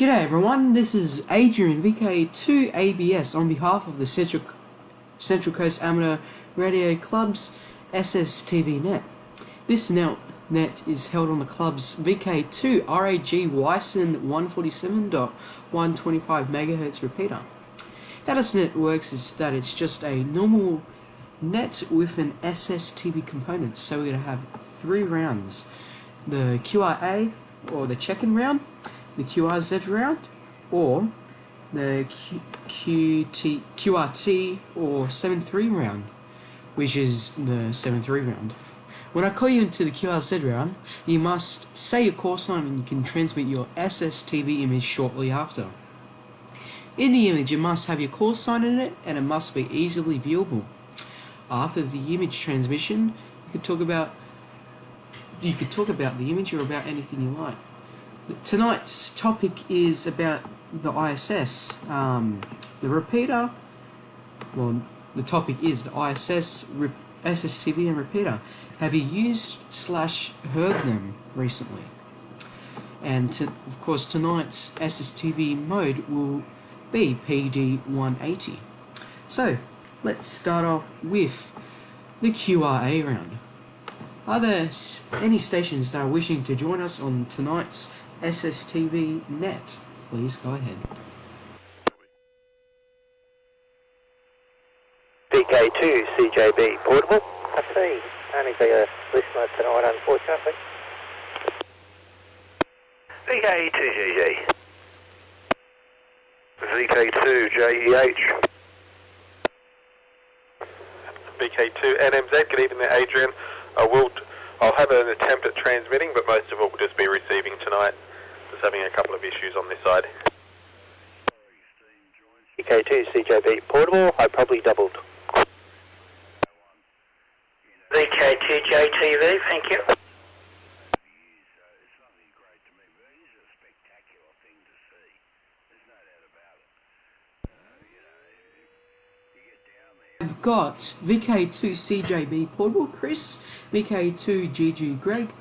G'day everyone, this is Adrian VK2 ABS on behalf of the Central Coast Amateur Radio Club's SSTV net. This net is held on the club's VK2 RAG Wyson 147.125 MHz repeater. How this net works is that it's just a normal net with an SSTV component. So we're going to have 3 rounds: the QRA or the check-in round, the QRZ round, or the QRT or 7-3 round, which is the 7-3 round. When I call you into the QRZ round, you must say your call sign and you can transmit your SSTV image shortly after. In the image, it must have your call sign in it and it must be easily viewable. After the image transmission, you could talk about the image or about anything you like. Tonight's topic is about the ISS. The repeater, well, the topic is the ISS, SSTV and repeater. Have you used / heard them recently? And of course tonight's SSTV mode will be PD180. So let's start off with the QRA round. Are there any stations that are wishing to join us on tonight's SSTV net? Please go ahead. VK2 CJB portable. I see. Only be a listener tonight, unfortunately. VK2JJ. VK2JEH. VK2 NMZ. Good evening there, Adrian. I'll have an attempt at transmitting, but most of it will just be receiving tonight. Just having a couple of issues on this side. VK2 CJB portable. I probably doubled. VK2JTV, thank you. I've got VK2 CJB portable Chris, VK2 GG Greg,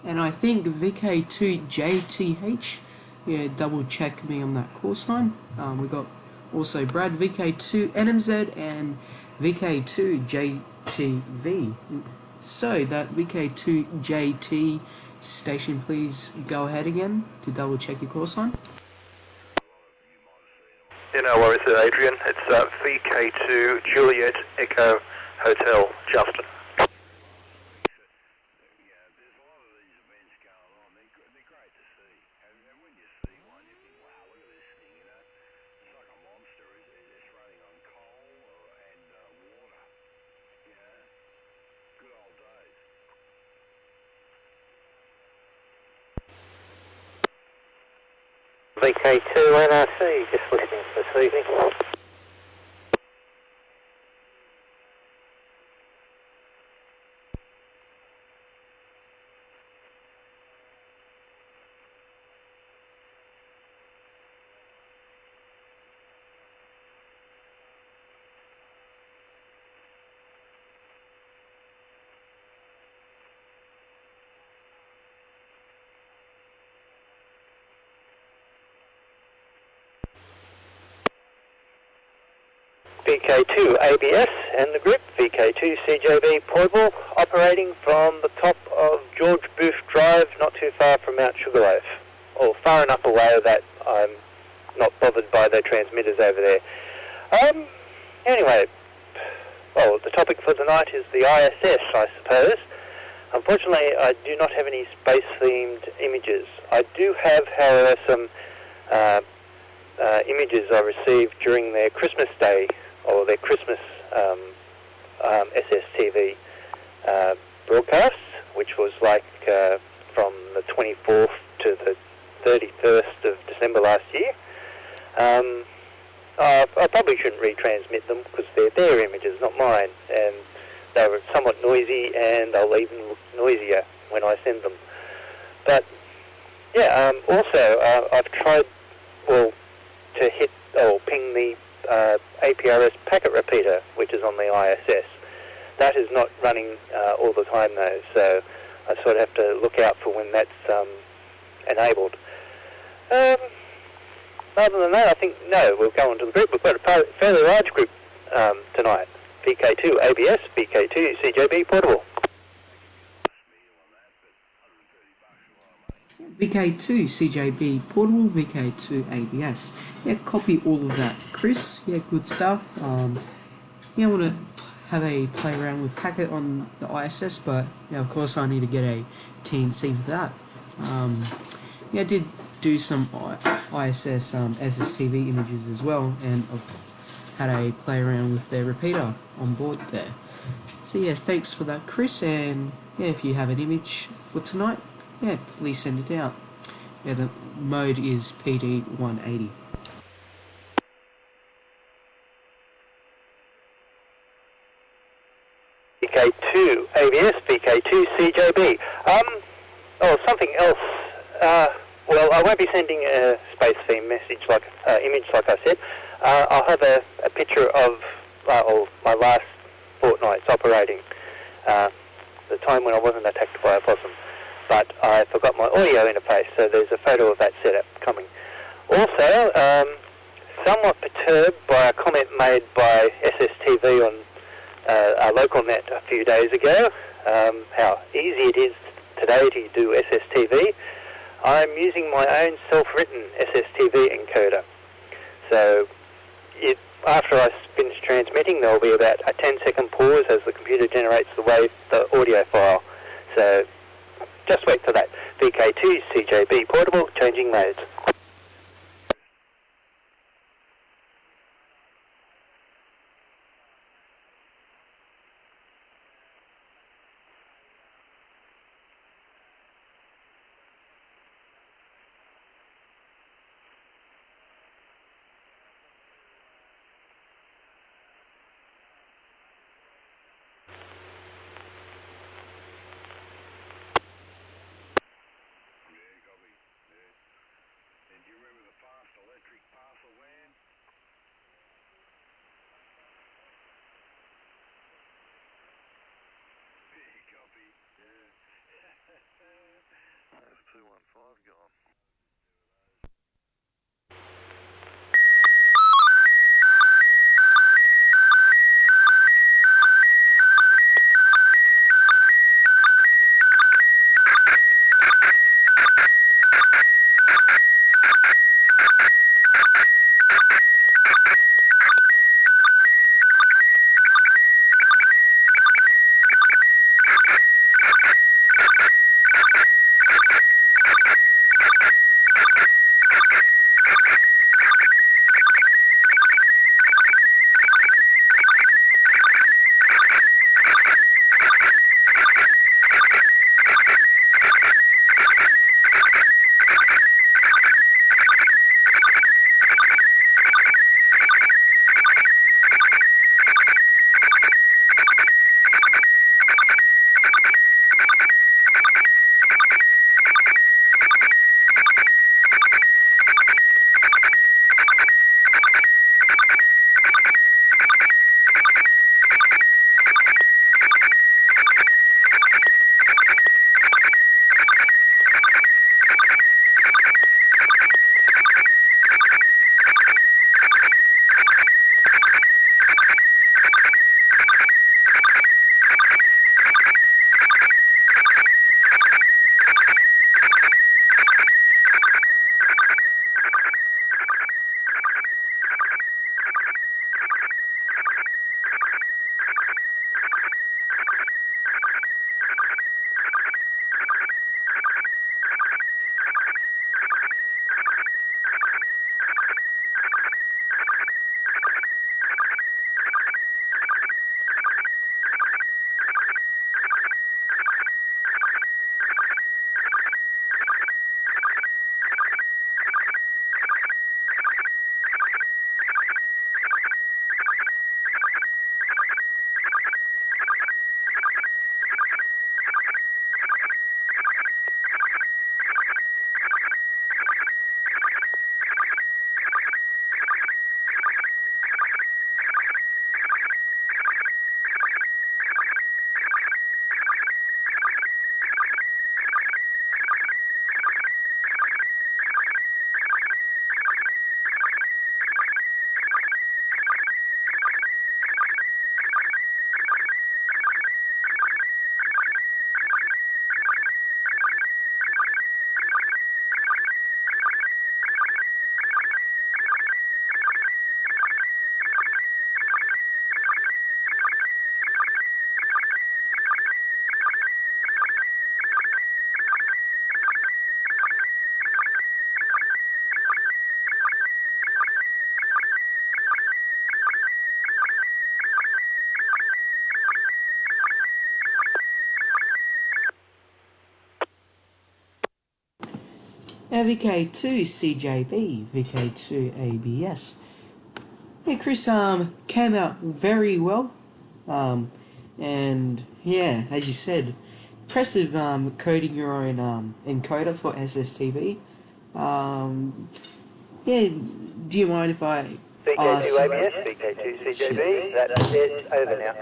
and I think VK2 JTH. Yeah, double check me on that call sign. We got also Brad, VK2 NMZ, and VK2 JTV. So that VK2 JT station, please go ahead again to double check your call sign. Yeah, no worries there, Adrian. It's VK2 Juliet Echo Hotel, Justin. VK2 NRC, just listening for this evening. VK2 ABS and the group, VK2 CJB portable, operating from the top of George Booth Drive, not too far from Mount Sugarloaf, or far enough away that I'm not bothered by the transmitters over there. Anyway, well, the topic for tonight is the ISS, I suppose. Unfortunately, I do not have any space-themed images. I do have, however, some images I received during their Christmas Day or their Christmas SSTV broadcasts, which was like from the 24th to the 31st of December last year. I probably shouldn't retransmit them because they're their images, not mine, and they were somewhat noisy, and they'll even look noisier when I send them. But yeah, also I've tried, well, to hit or ping the APRS packet repeater, which is on the ISS. That is not running all the time though, so I sort of have to look out for when that's enabled. other than that, I think, no, we'll go on to the group. We've got a fairly large group tonight. VK2 ABS, VK2 CJB Portable. VK2 CJB Portable, VK2 ABS. Yeah, copy all of that, Chris. Yeah, good stuff. Yeah, I want to have a play around with packet on the ISS, but yeah, of course I need to get a TNC for that. Yeah, I did do some ISS SSTV images as well, and I've had a play around with their repeater on board there. So yeah, thanks for that, Chris, and yeah, if you have an image for tonight, yeah, please send it out. Yeah, the mode is PD 180. VK2 ABS, VK2 CJB. Oh, something else. Well, I won't be sending a space theme message image like I said. I'll have a picture of my last fortnight's operating. The time when I wasn't attacked by a possum. But I forgot my audio interface, so there's a photo of that setup coming. Also, somewhat perturbed by a comment made by SSTV on our local net a few days ago, how easy it is today to do SSTV. I'm using my own self-written SSTV encoder. So after I finish transmitting, there will be about a 10-second pause as the computer generates the audio file. So just wait for that. VK2 CJB Portable, changing modes. VK2 CJB, VK2 ABS. Yeah, Chris came out very well. And yeah, as you said, impressive coding your own encoder for SSTV. Yeah, do you mind if I ask? VK2 ABS, VK2 CJB, that's it, over now.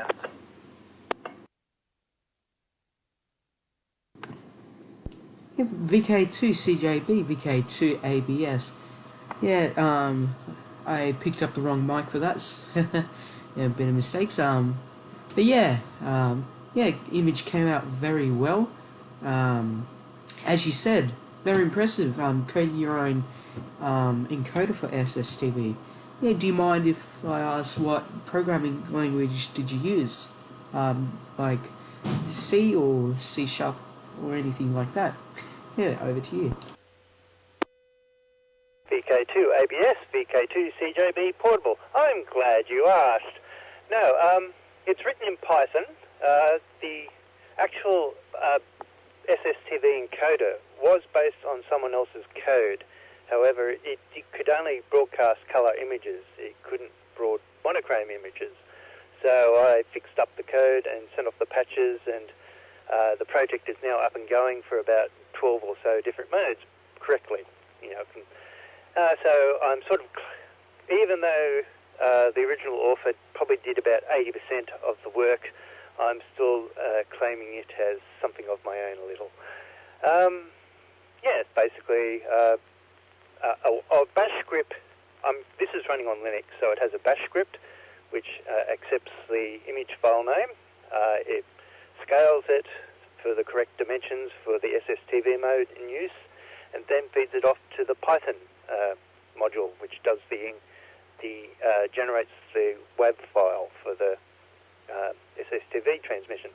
Yeah, VK2 CJB, VK2 ABS. Yeah, I picked up the wrong mic for that. Yeah, bit of mistakes. But yeah, yeah, image came out very well. As you said, very impressive. Coding your own encoder for SSTV. Yeah, do you mind if I ask what programming language did you use? Like C or C Sharp or anything like that? Yeah, over to you. VK2 ABS, VK2 CJB portable. I'm glad you asked. No, it's written in Python. The actual SSTV encoder was based on someone else's code. However, it could only broadcast colour images. It couldn't broad monochrome images. So I fixed up the code and sent off the patches, and the project is now up and going for about 12 or so different modes correctly. You know, so I'm sort of, even though the original author probably did about 80% of the work, I'm still claiming it as something of my own a little. Yeah, it's basically a bash script. This is running on Linux, so it has a bash script which accepts the image file name. It scales it for the correct dimensions for the SSTV mode in use, and then feeds it off to the Python module, which does generates the WAV file for the SSTV transmission.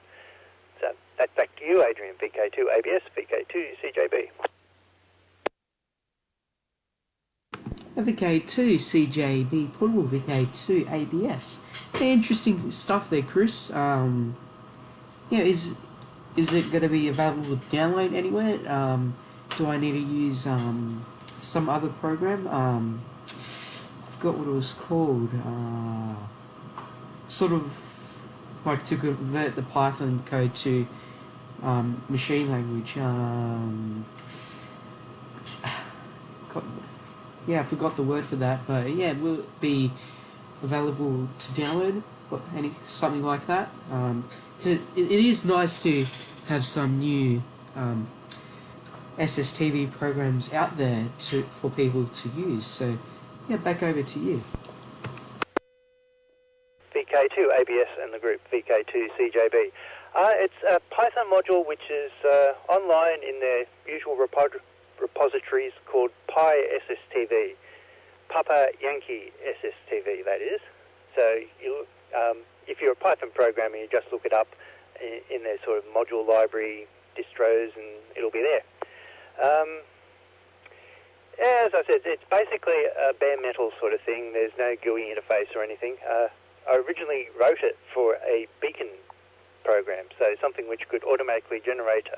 So that's back to you, Adrian. VK2 ABS, VK2 CJB. VK2 CJB portable, VK2 ABS. Yeah, interesting stuff there, Chris. Yeah, is it going to be available to download anywhere? Do I need to use some other program? I forgot what it was called. Sort of like to convert the Python code to machine language. Yeah, I forgot the word for that, but yeah, will it be available to download or something like that? It is nice to have some new SSTV programs out there for people to use. So yeah, back over to you. VK2 ABS and the group VK2 CJB. It's a Python module which is online in their usual repositories called PySSTV, Papa Yankee SSTV, that is. So if you're a Python programmer, you just look it up in their sort of module library distros and it'll be there. As I said, it's basically a bare metal sort of thing. There's no GUI interface or anything. I originally wrote it for a beacon program, so something which could automatically generate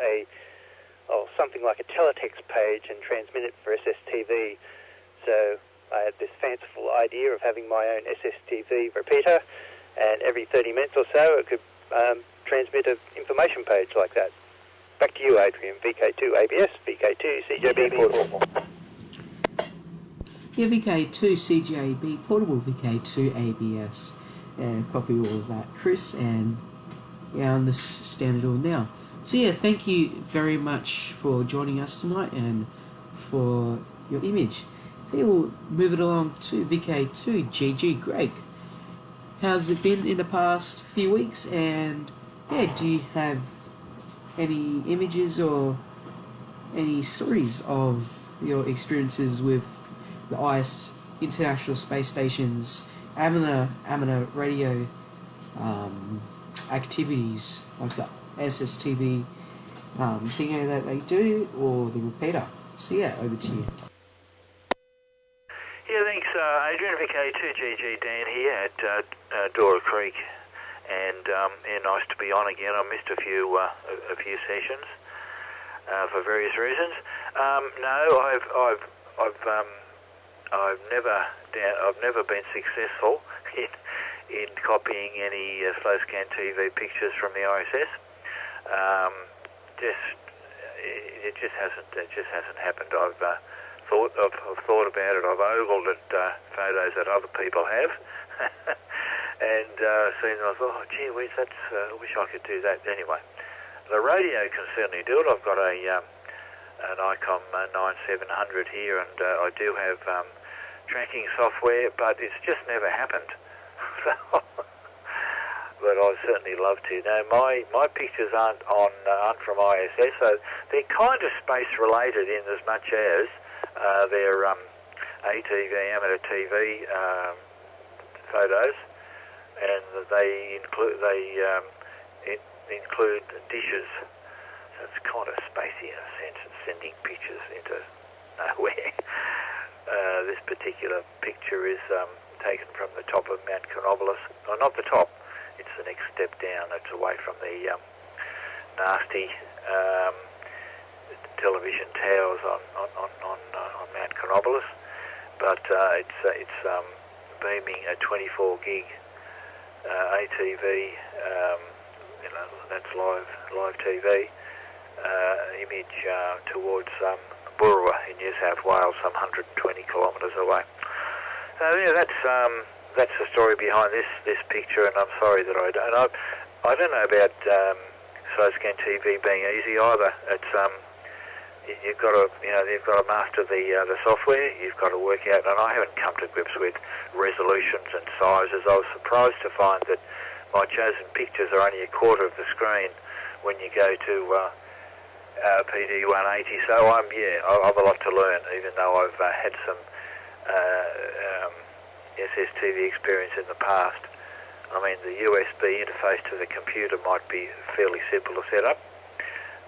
something like a teletext page and transmit it for SSTV. So I had this fanciful idea of having my own SSTV repeater, and every 30 minutes or so it could transmit an information page like that. Back to you, Adrian. VK2 ABS, VK2 CJB portable. Yeah, VK2 CJB portable, VK2 ABS. Copy all of that, Chris, and yeah, I understand it all now. So yeah, thank you very much for joining us tonight and for your image. So yeah, we'll move it along to VK2 GG. Greg, how's it been in the past few weeks? And yeah, do you have any images or any stories of your experiences with the IS International Space Station's amateur radio activities, like the SSTV thingy that they do, or the repeater? So yeah, over to you. Yeah, thanks, Adrian. VK2GG Dan here at Dora Creek, and yeah, nice to be on again. I missed a few sessions for various reasons. No, I've never been successful in copying any slow scan TV pictures from the ISS. It just hasn't happened. I've thought about it. I've ogled at photos that other people have, and seen them. I thought, oh, gee whiz, I wish I could do that. Anyway, the radio can certainly do it. I've got an ICOM 9700 here, and I do have tracking software, but it's just never happened. But I'd certainly love to. Now, my pictures aren't from ISS, so they're kind of space related in as much as they're ATV, amateur TV photos, and they include dishes. So it's kind of spacey in a sense. It's sending pictures into nowhere. This particular picture is taken from the top of Mount Canobolas. No, not the top. It's the next step down. It's away from the nasty television towers on Mount Canobolas. But it's beaming a 24 gig ATV. That's live TV image towards Burra in New South Wales, some 120 kilometres away. So yeah, that's the story behind this picture, and I'm sorry that I don't know about slow scan TV being easy either. It's you've got to master the software. You've got to work out, and I haven't come to grips with resolutions and sizes. I was surprised to find that my chosen pictures are only a quarter of the screen when you go to PD 180. So I've a lot to learn, even though I've had some SSTV experience in the past. I mean, the USB interface to the computer might be fairly simple to set up,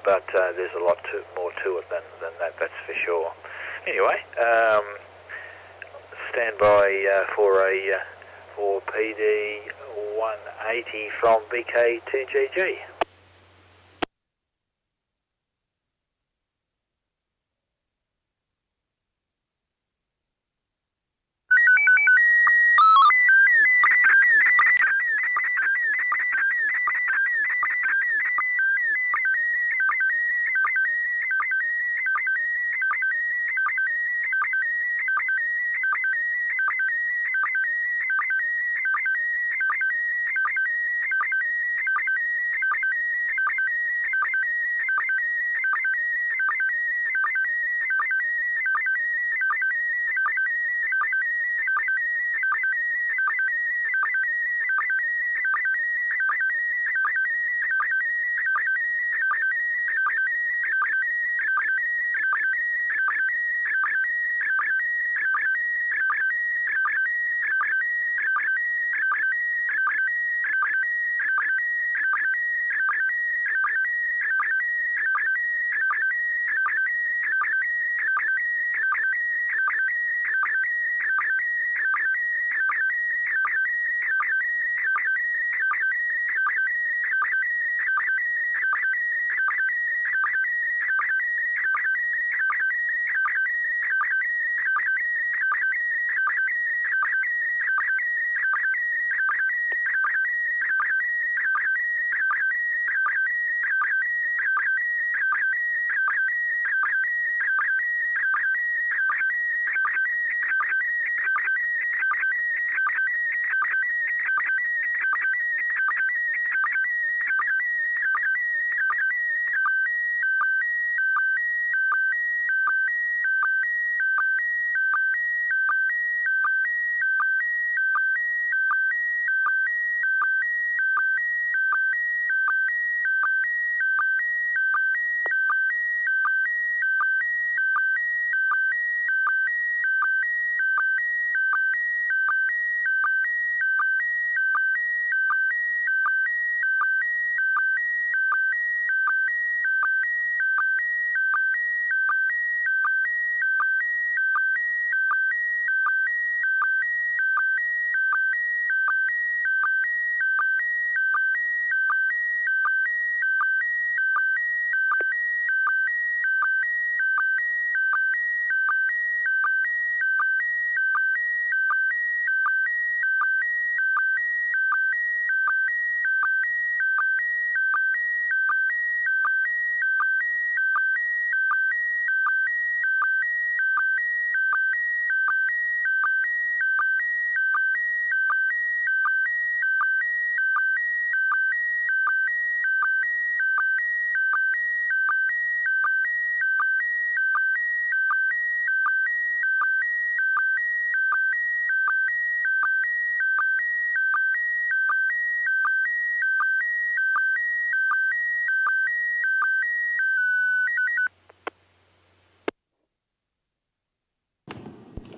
but there's a lot more to it than that, that's for sure. Anyway, stand by for PD 180 from BK2GG.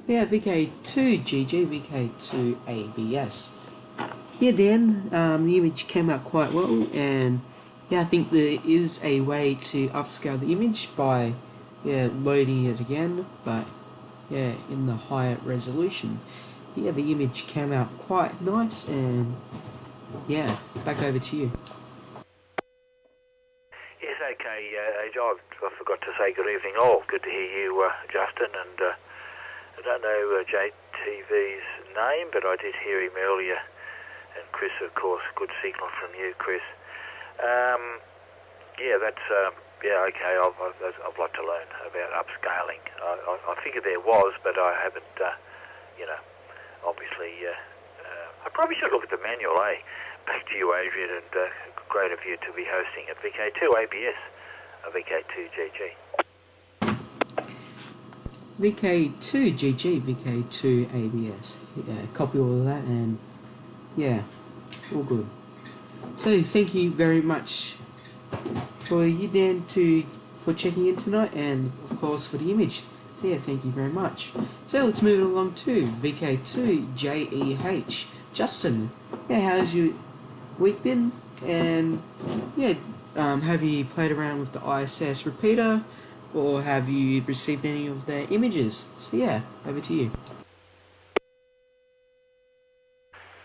Yeah, VK2GG, VK2ABS. Yeah, Dan, the image came out quite well, and yeah, I think there is a way to upscale the image by loading it again, but yeah, in the higher resolution. Yeah, the image came out quite nice, and yeah, back over to you. Yes, okay, I forgot to say good evening all. Good to hear you, Justin, and I don't know JTV's name, but I did hear him earlier. And Chris, of course, good signal from you, Chris. Yeah, that's, okay, I'd like to learn about upscaling. I figured there was, but I haven't, obviously, I probably should look at the manual, eh? Back to you, Adrian, and great of you to be hosting at VK2 ABS, VK2GG. VK2GG, VK2ABS. Yeah, copy all of that, and yeah, all good. So thank you very much for you, Dan, for checking in tonight, and of course for the image. So yeah, thank you very much. So let's move it along to VK2JEH. Justin, yeah, how's your week been? And yeah, have you played around with the ISS repeater, or have you received any of their images? So yeah, over to you.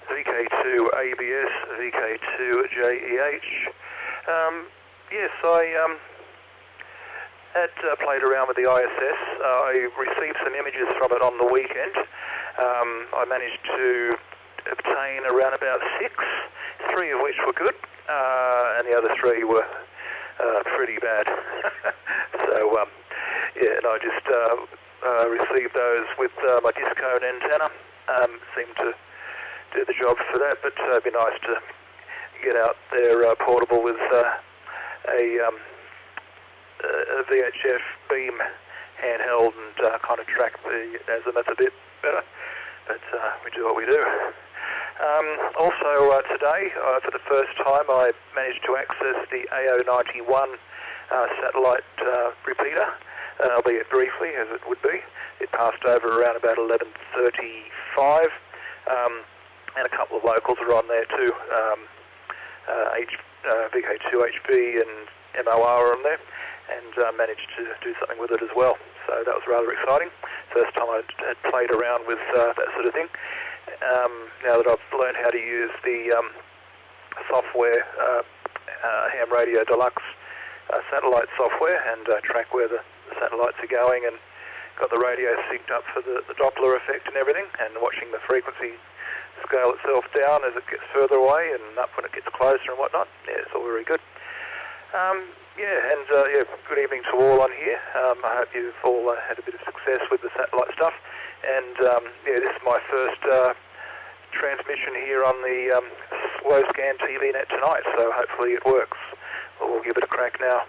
VK2 ABS, VK2 JEH. Yes, I had played around with the ISS. I received some images from it on the weekend. I managed to obtain around about 6, 3 of which were good, and the other 3 were pretty bad. So, and I just received those with my discone antenna. Seemed to do the job for that, but it'd be nice to get out there portable with a VHF beam handheld and kind of track the azimuth a bit better, but we do what we do. Also today, for the first time, I managed to access the AO91 satellite repeater, albeit briefly, as it would be. It passed over around about 11:35, and a couple of locals are on there too. VK2HB and MOR are on there, and managed to do something with it as well. So that was rather exciting. First time I had played around with that sort of thing. Now that I've learned how to use the software, Ham Radio Deluxe satellite software, and track where the satellites are going, and got the radio synced up for the Doppler effect and everything, and watching the frequency scale itself down as it gets further away and up when it gets closer and whatnot. Yeah, it's all very good. Good evening to all on here. I hope you've all had a bit of success with the satellite stuff. And this is my first transmission here on the slow scan TV net tonight, so hopefully it works. We'll give it a crack now.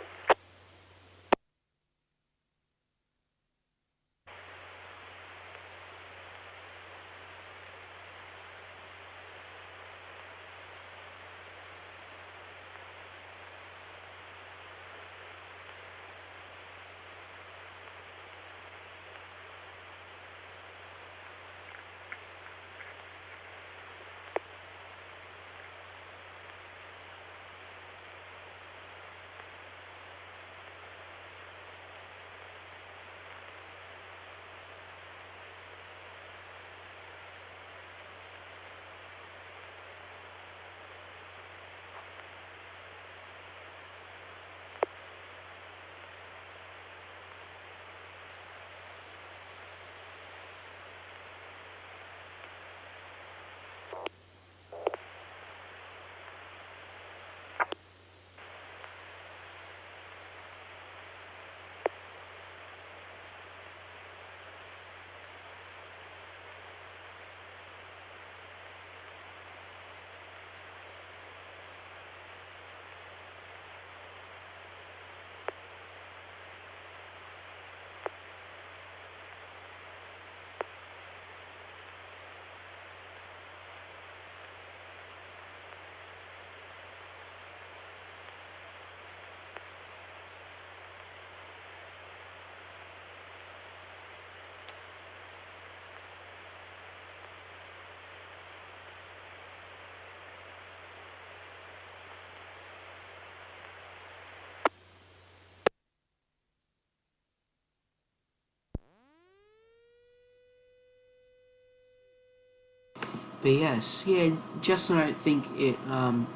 ABS. Yeah, Justin, I don't think it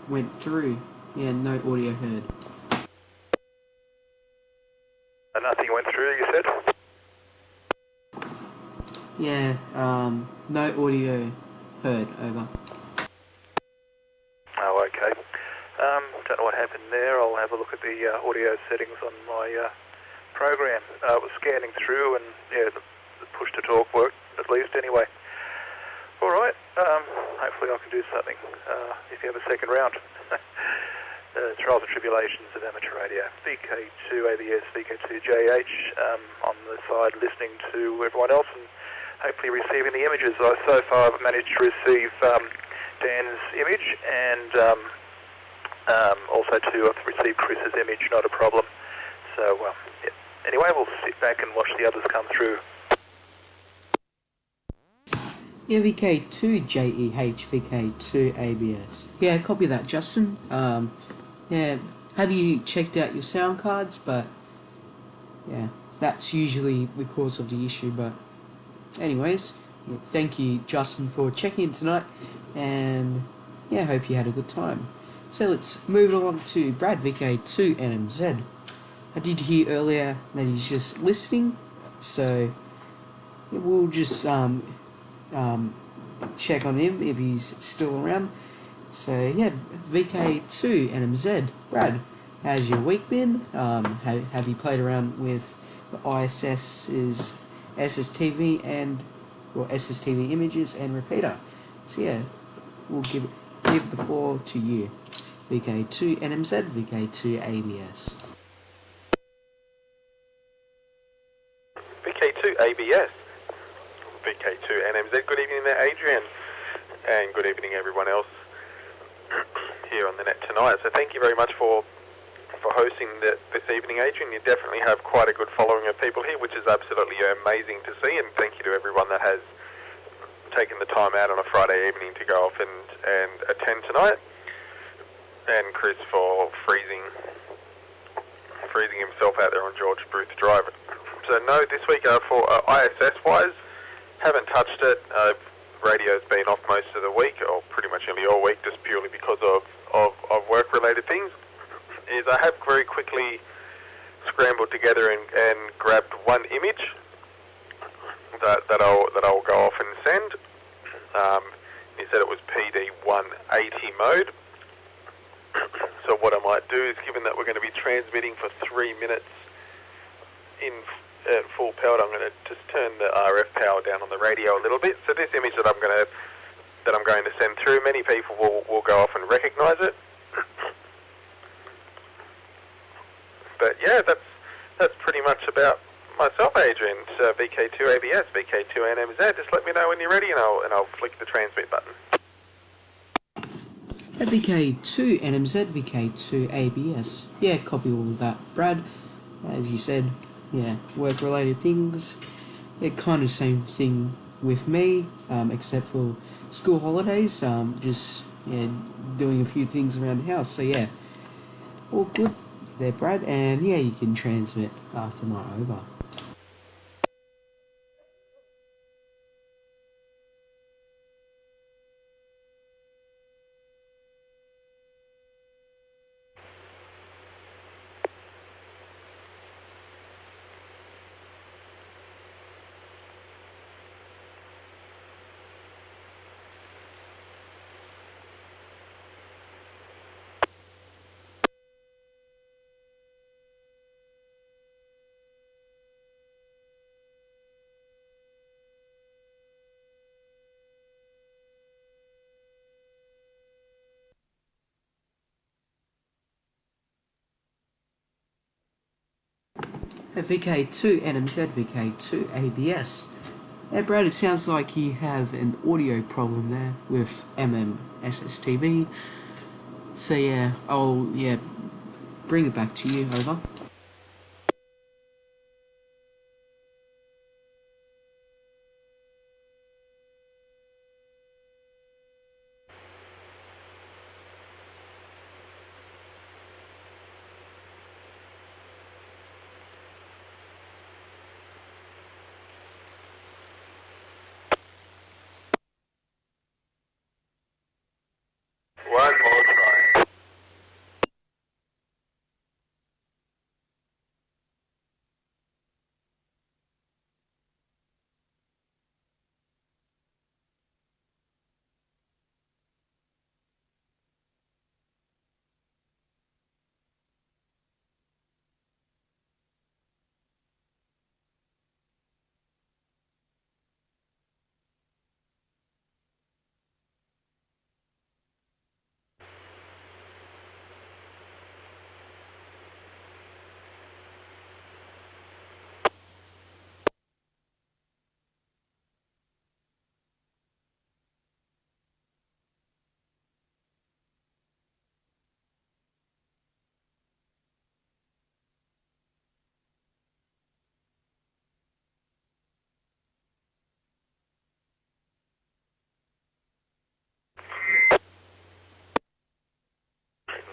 went through. Yeah, no audio heard. Nothing went through, you said? Yeah, no audio heard. Over. Oh, okay. Don't know what happened there. I'll have a look at the audio settings on my program. It was scanning through, and yeah, the push to talk worked at least anyway. All right. Hopefully I can do something if you have a second round. Trials and tribulations of amateur radio. VK2 ABS, VK2 JH on the side, listening to everyone else and hopefully receiving the images. So far I've managed to receive Dan's image and also I've received Chris's image, not a problem. So yeah. Anyway, we'll sit back and watch the others come through. Yeah, VK2 JEH, VK2 ABS. Yeah, copy that, Justin. Yeah, have you checked out your sound cards? But yeah, that's usually the cause of the issue. But anyways, yeah, thank you, Justin, for checking in tonight, and yeah, hope you had a good time. So let's move along to Brad, VK2 NMZ. I did hear earlier that he's just listening, so yeah, we'll just check on him if he's still around. So yeah, VK2 NMZ. Brad, how's your week been? Have you played around with the ISS's SSTV and SSTV images and repeater? So yeah, we'll give the floor to you. VK2 NMZ, VK2 ABS. VK2 ABS, VK2 NMZ. Good evening there, Adrian, and good evening everyone else here on the net tonight. So thank you very much for hosting this evening, Adrian. You definitely have quite a good following of people here, which is absolutely amazing to see, and thank you to everyone that has taken the time out on a Friday evening to go off and attend tonight, and Chris for freezing himself out there on George Booth Drive. So no, this week for ISS-wise, haven't touched it. Radio's been off most of the week, or pretty much nearly all week, just purely because of work-related things. Is I have very quickly scrambled together and grabbed one image that I'll go off and send. He said it was PD 180 mode. So what I might do is, given that we're going to be transmitting for 3 minutes in full powered, I'm going to just turn the RF power down on the radio a little bit. So this image that I'm going to send through, many people will go off and recognise it. But yeah, that's pretty much about myself, Adrian. So VK2 ABS, VK2 NMZ. Just let me know when you're ready, and I'll flick the transmit button. VK2 NMZ, VK2 ABS. Yeah, copy all of that, Brad. As you said, yeah, work-related things. Yeah, kind of same thing with me, except for school holidays. Just yeah, doing a few things around the house. So yeah, all good there, Brad. And yeah, you can transmit after my over. VK2 NMZ, VK2 ABS. Hey Brad, it sounds like you have an audio problem there with SSTV. So yeah, I'll bring it back to you, over. One more try.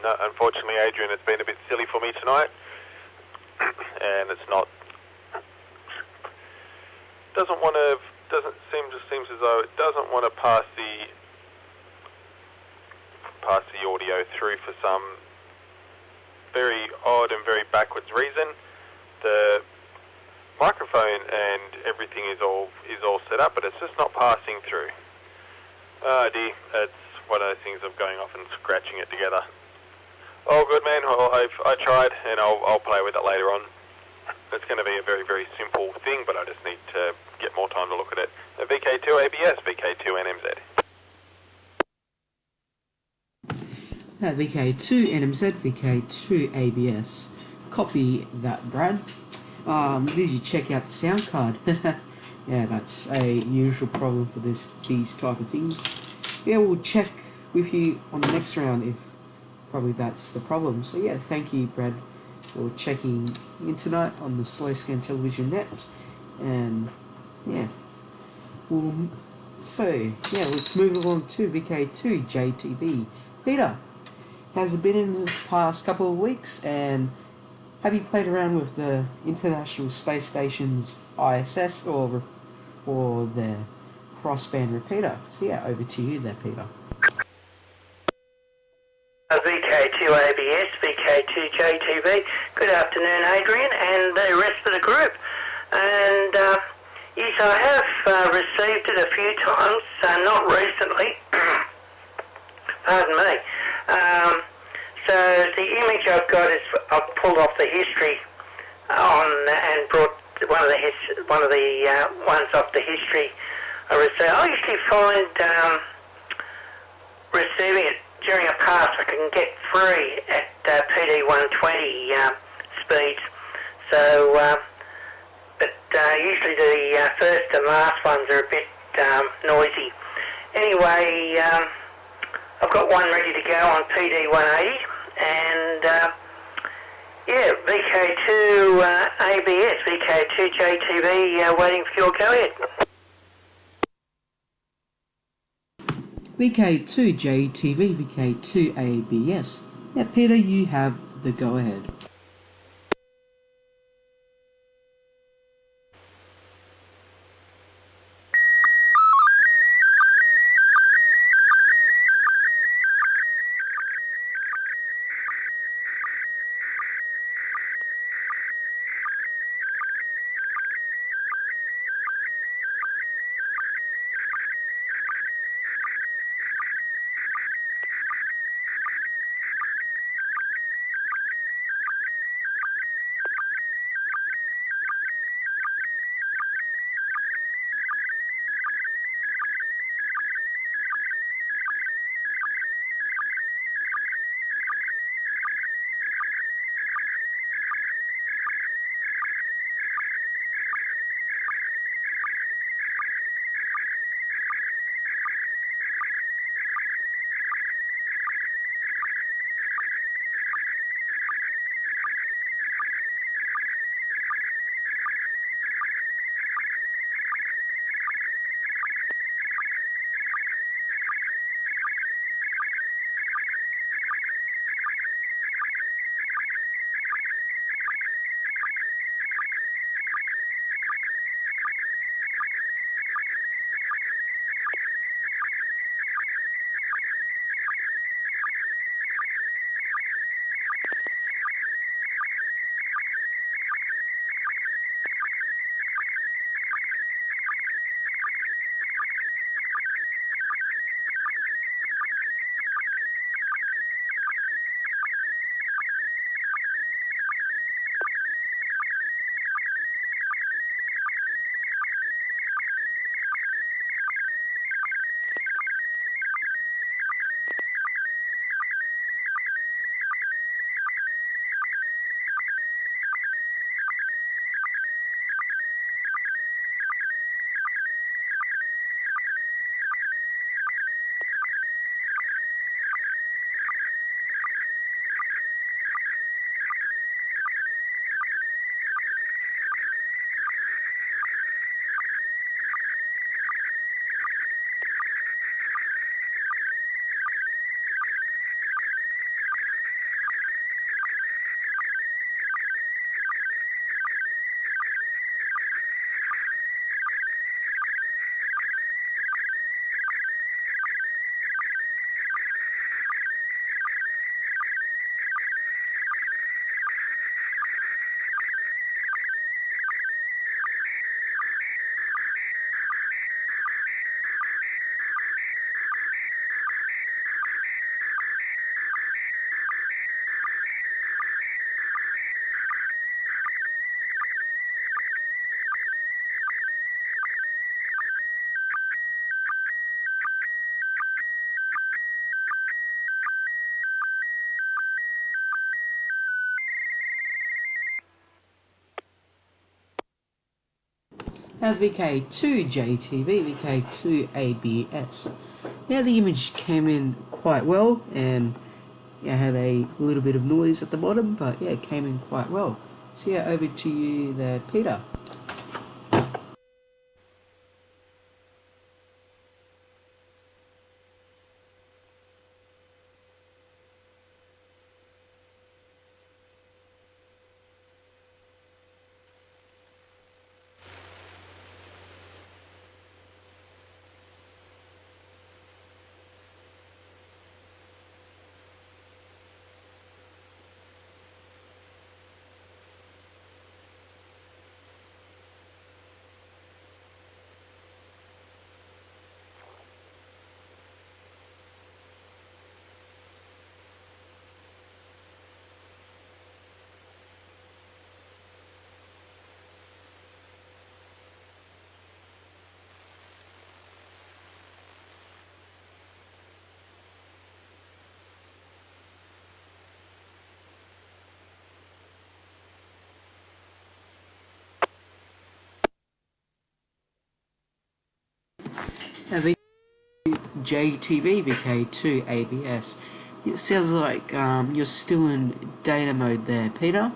No, unfortunately, Adrian, it's been a bit silly for me tonight, and it's not. Seems as though it doesn't want to pass the audio through for some very odd and very backwards reason. The microphone and everything is all set up, but it's just not passing through. Oh dear, it's one of those things of going off and scratching it together. Oh, good man. Well, I tried, and I'll play with it later on. It's going to be a very, very simple thing, but I just need to get more time to look at it. VK2 ABS, VK2 NMZ. VK2 NMZ, VK2 ABS. Copy that, Brad. Did you check out the sound card? Yeah, that's a usual problem for these type of things. Yeah, we'll check with you on the next round if probably that's the problem. So yeah, thank you, Brad, for checking in tonight on the Slow Scan Television Net. And yeah, let's move along to VK2 JTV. Peter, how's it been in the past couple of weeks, and have you played around with the International Space Station's ISS or the crossband repeater? So yeah, over to you there, Peter. VK2 ABS, VK2 JTV. Good afternoon, Adrian, and the rest of the group. And yes, I have received it a few times, not recently. Pardon me. So the image I've got is I've pulled off the history and brought one of the ones off the history I received. I usually find receiving it during a pass I can get free at PD 120 speeds. So, but usually the first and last ones are a bit noisy. Anyway, I've got one ready to go on PD 180, and yeah, VK2 ABS, VK2 JTV waiting for your go ahead. VK2 JTV, VK2 ABS. Yeah, Peter, you have the go ahead. VK2JTV, VK2ABS. Yeah, the image came in quite well, and yeah, had a little bit of noise at the bottom, but yeah, it came in quite well. So yeah, over to you there, Peter. VK2JTV, VK2ABS. It sounds like you're still in data mode there, Peter.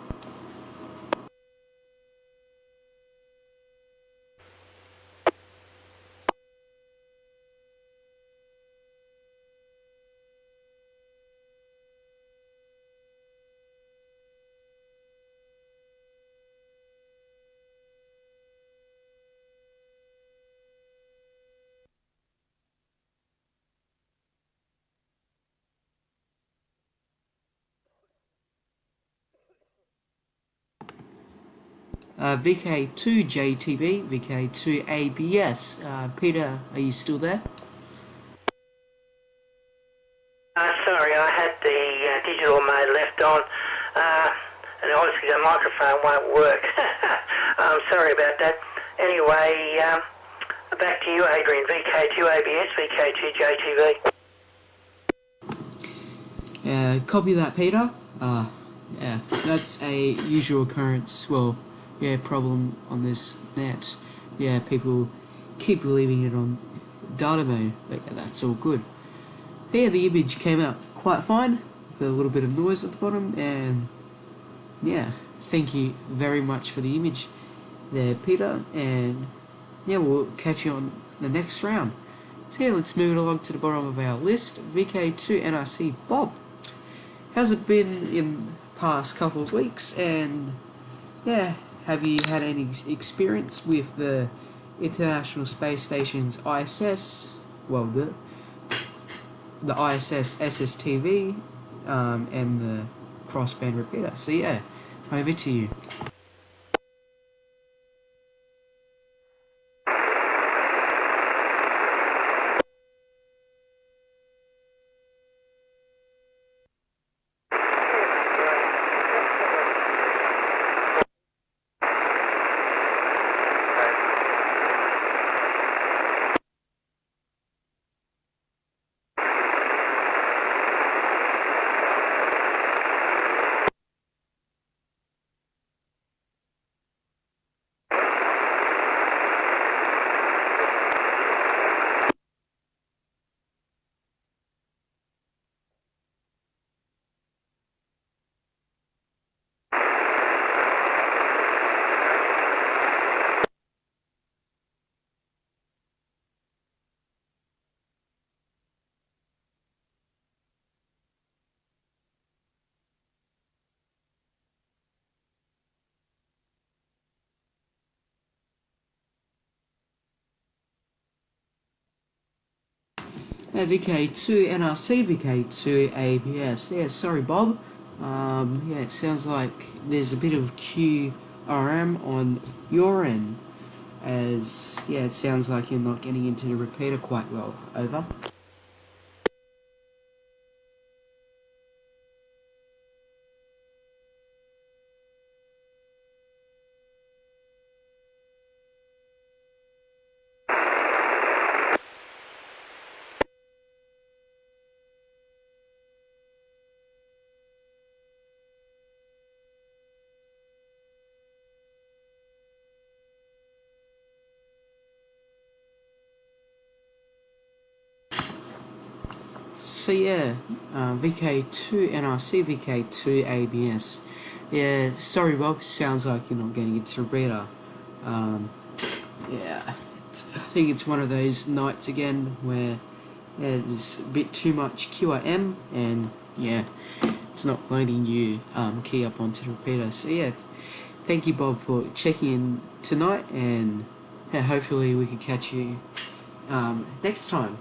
VK2JTV, VK2ABS. Peter, are you still there? Sorry, I had the digital mode left on, and obviously the microphone won't work. I'm sorry about that. Anyway, back to you, Adrian. VK2ABS, VK2JTV. Copy that, Peter. Yeah, that's a usual occurrence. Well, yeah, problem on this net. Yeah, people keep leaving it on data mode, but yeah, that's all good. Yeah, the image came out quite fine with a little bit of noise at the bottom, and yeah, thank you very much for the image there, Peter, and yeah, we'll catch you on the next round. So yeah, let's move it along to the bottom of our list. VK2NRC Bob. How's it been in the past couple of weeks, and yeah, have you had any experience with the International Space Station's ISS, well, the ISS SSTV, and the crossband repeater? So yeah, over to you. VK2 NRC, VK2 ABS. Yeah, sorry, Bob. Yeah, it sounds like there's a bit of QRM on your end, as yeah, it sounds like you're not getting into the repeater quite well. Over. So yeah, VK2 NRC, VK2 ABS. Yeah, sorry Bob, sounds like you're not getting into the repeater. Yeah, I think it's one of those nights again where there's a bit too much QRM and yeah, it's not letting you key up onto the repeater. So yeah, thank you Bob for checking in tonight, and hopefully we can catch you next time.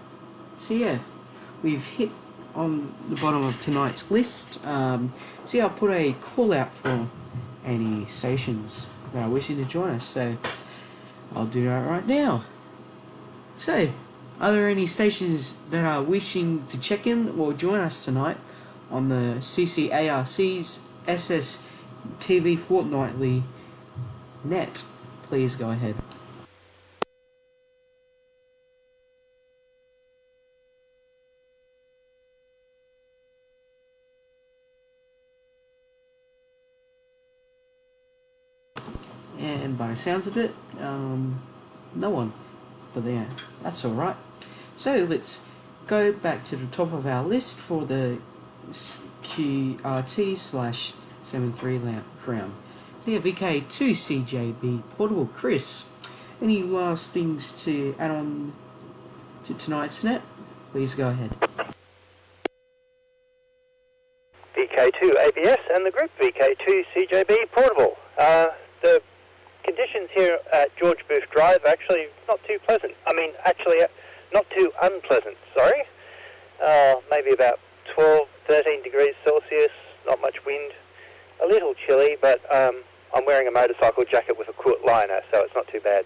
So yeah, we've hit on the bottom of tonight's list. So yeah, I'll put a call out for any stations that are wishing to join us, so I'll do that right now. So, are there any stations that are wishing to check in or join us tonight on the CCARC's SSTV Fortnightly net? Please go ahead. And by the sounds of it, no one. But yeah, that's alright. So let's go back to the top of our list for the QRT/73 round. So yeah, VK2 CJB Portable. Chris, any last things to add on to tonight's net? Please go ahead. VK2 ABS and the group VK2 CJB Portable. The conditions here at George Booth Drive are actually not too pleasant. Not too unpleasant, sorry. Maybe about 12, 13 degrees Celsius, not much wind. A little chilly, but I'm wearing a motorcycle jacket with a quilt liner, so it's not too bad.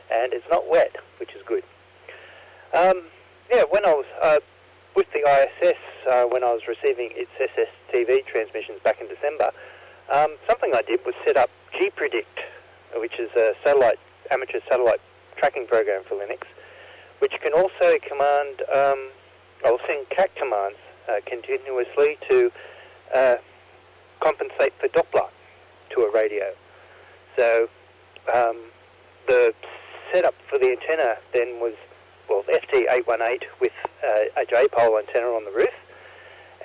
And it's not wet, which is good. When I was with the ISS, when I was receiving its SSTV transmissions back in December, something I did was set up G-Predict, which is a amateur satellite tracking program for Linux, which can also command, send CAC commands continuously to compensate for Doppler to a radio. So the setup for the antenna then was, FT818 with a J-pole antenna on the roof,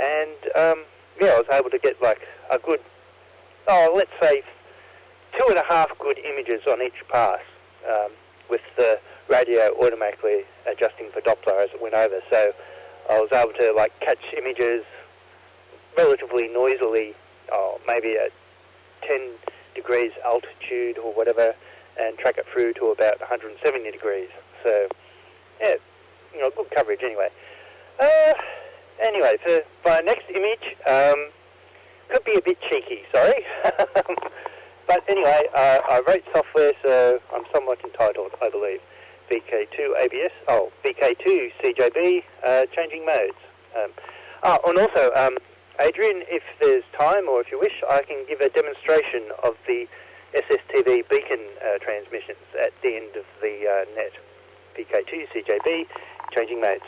and I was able to get like a good, let's say 2.5 good images on each pass, with the radio automatically adjusting for Doppler as it went over. So I was able to catch images relatively noisily, maybe at 10 degrees altitude or whatever, and track it through to about 170 degrees. So yeah, good coverage anyway. Anyway, for my next image, could be a bit cheeky, sorry. But anyway, I wrote software, so I'm somewhat entitled, I believe. VK2 ABS, VK2 CJB, changing modes. And also, Adrian, if there's time or if you wish, I can give a demonstration of the SSTV beacon transmissions at the end of the net. VK2 CJB, changing modes.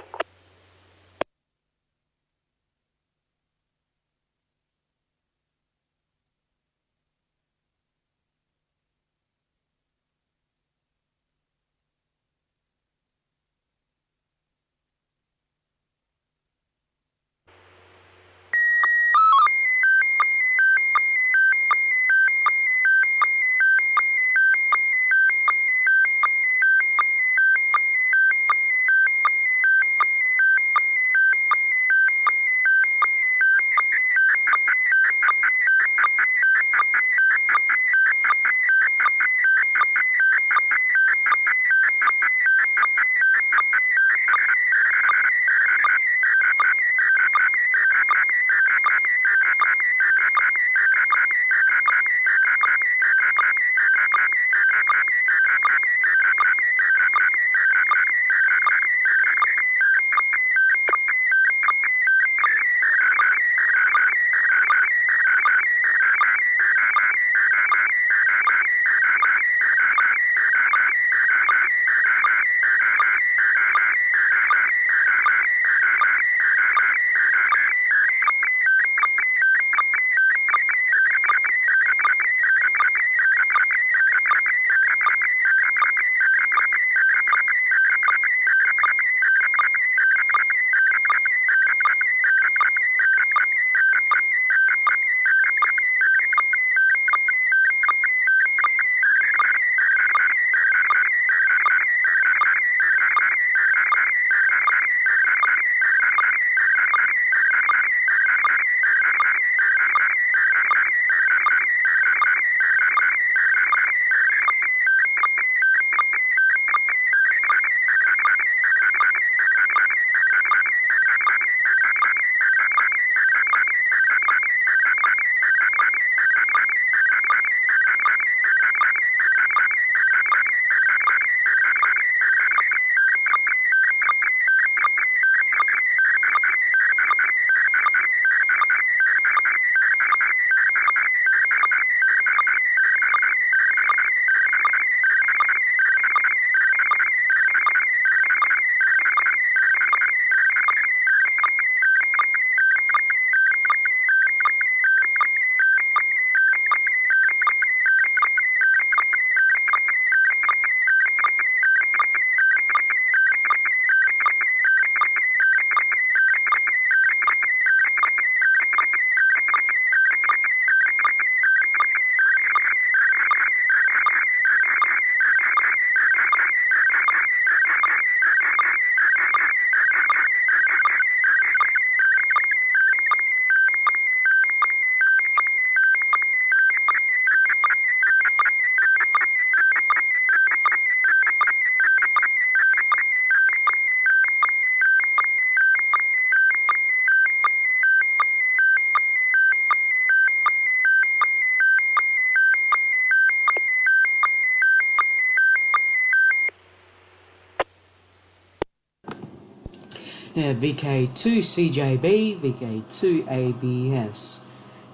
Yeah, VK2CJB, VK2ABS.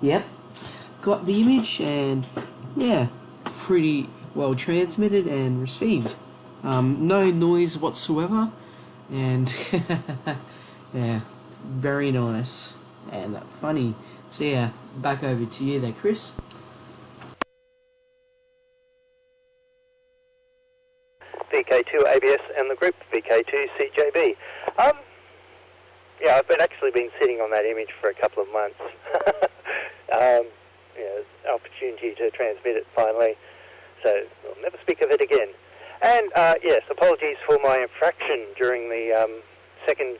Yep, got the image and yeah, pretty well transmitted and received. No noise whatsoever, and yeah, very nice and funny. So yeah, back over to you there, Chris. VK2 ABS and the group VK2 CJB. Yeah, I've actually been sitting on that image for a couple of months. Opportunity to transmit it finally, so I'll never speak of it again. And yes, apologies for my infraction during the second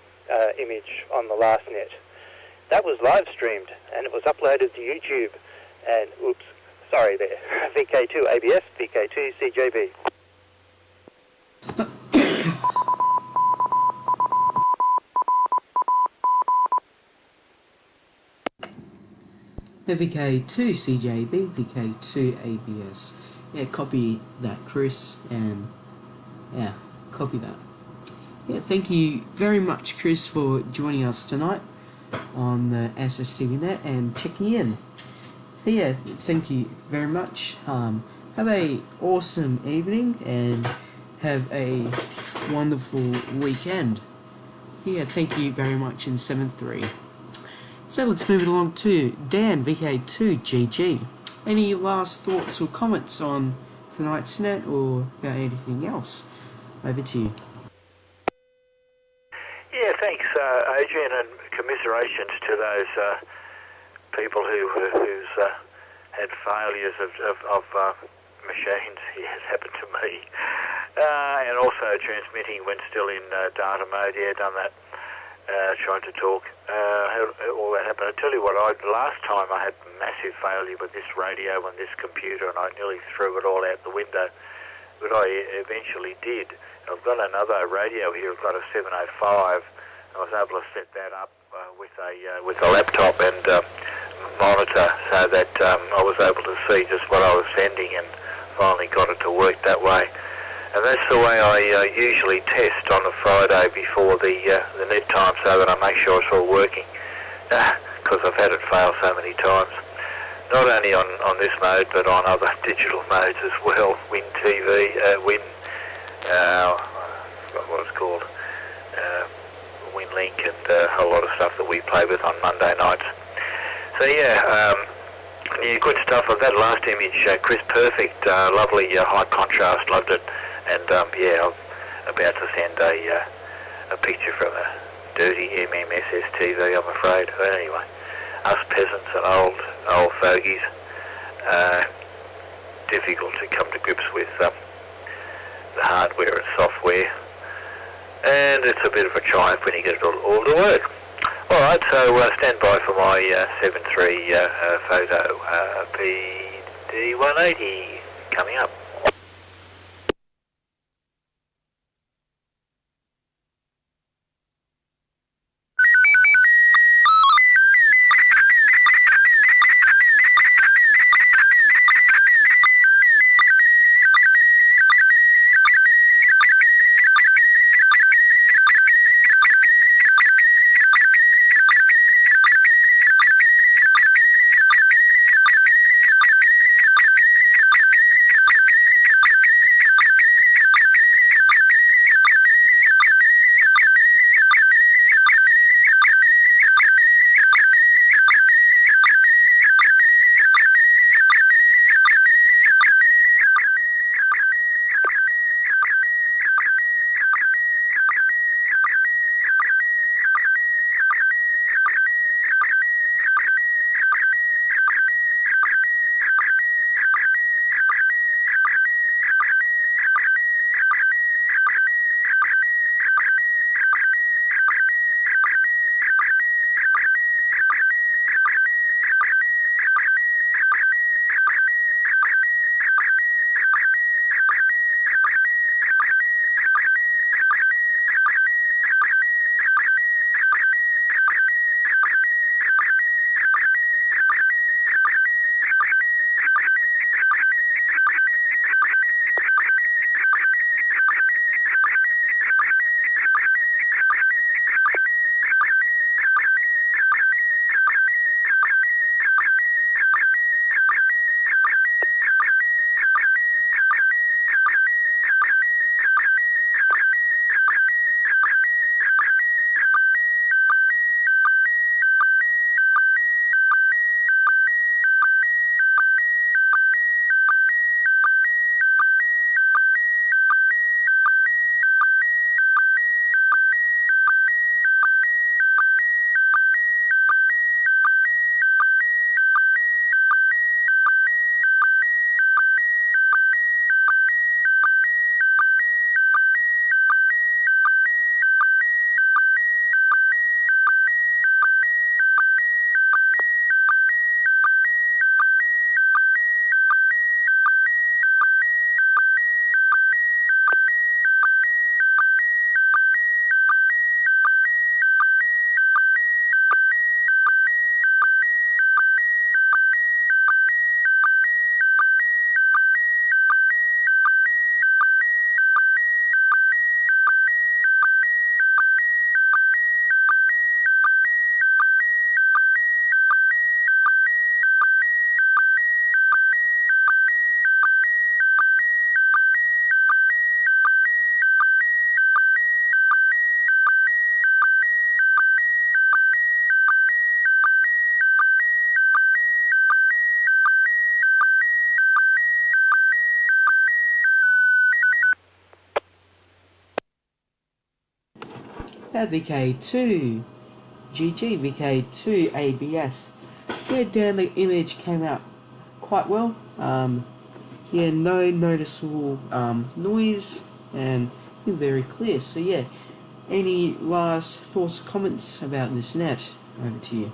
image on the last net. That was live streamed and it was uploaded to YouTube. And oops, sorry there. VK2 ABS, VK2 CJB. VK2CJB, VK2ABS. Yeah, copy that, Chris, and yeah, copy that. Yeah, thank you very much, Chris, for joining us tonight on the SSTV net and checking in. So yeah, thank you very much. Have a awesome evening and have a wonderful weekend. Yeah, thank you very much in 7-3. So let's move it along to Dan, VK2GG. Any last thoughts or comments on tonight's net or about anything else? Over to you. Yeah, thanks, Adrian, and commiserations to those people who's had failures of machines. It has happened to me. And also transmitting when still in data mode. Yeah, done that. Trying to talk. All that happened. I tell you what, last time I had massive failure with this radio and this computer, and I nearly threw it all out the window. But I eventually did. I've got another radio here. I've got a 705. I was able to set that up with a laptop and monitor, so that I was able to see just what I was sending, and finally got it to work that way. And that's the way I usually test on a Friday before the net time, so that I make sure it's all working. Because I've had it fail so many times. Not only on this mode, but on other digital modes as well. Win TV, I forgot what it's called. WinLink and a whole lot of stuff that we play with on Monday nights. So yeah, good stuff. Of that last image, Chris, perfect, lovely, high contrast, loved it. And yeah, I'm about to send a picture from a dirty SSTV, I'm afraid. But anyway, us peasants and old fogies, difficult to come to grips with the hardware and software. And it's a bit of a triumph when you get it all to work. Alright, so stand by for my 7.3 photo PD180 coming up. Yeah, VK2 GG, VK2 ABS. Yeah, Dan, the image came out quite well. Yeah, no noticeable noise, and very clear. So yeah, any last thoughts or comments about this net? Over to you.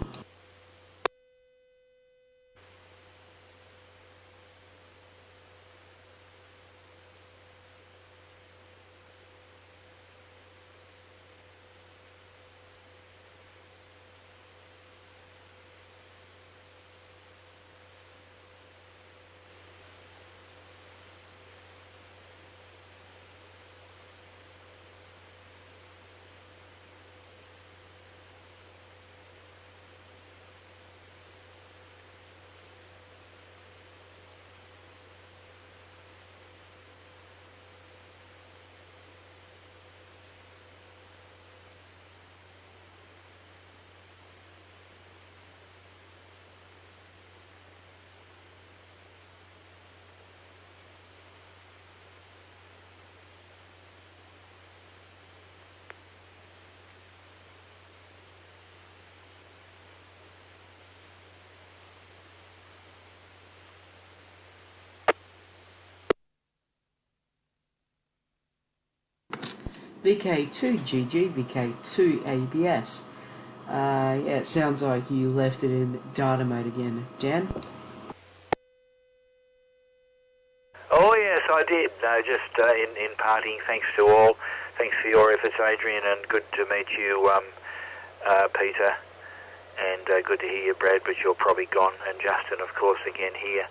VK2 GG, VK2 ABS. Yeah, it sounds like you left it in data mode again. Dan? Oh yes, I did. No, just in parting, thanks to all. Thanks for your efforts, Adrian, and good to meet you, Peter. And good to hear you, Brad, but you're probably gone. And Justin, of course, again here.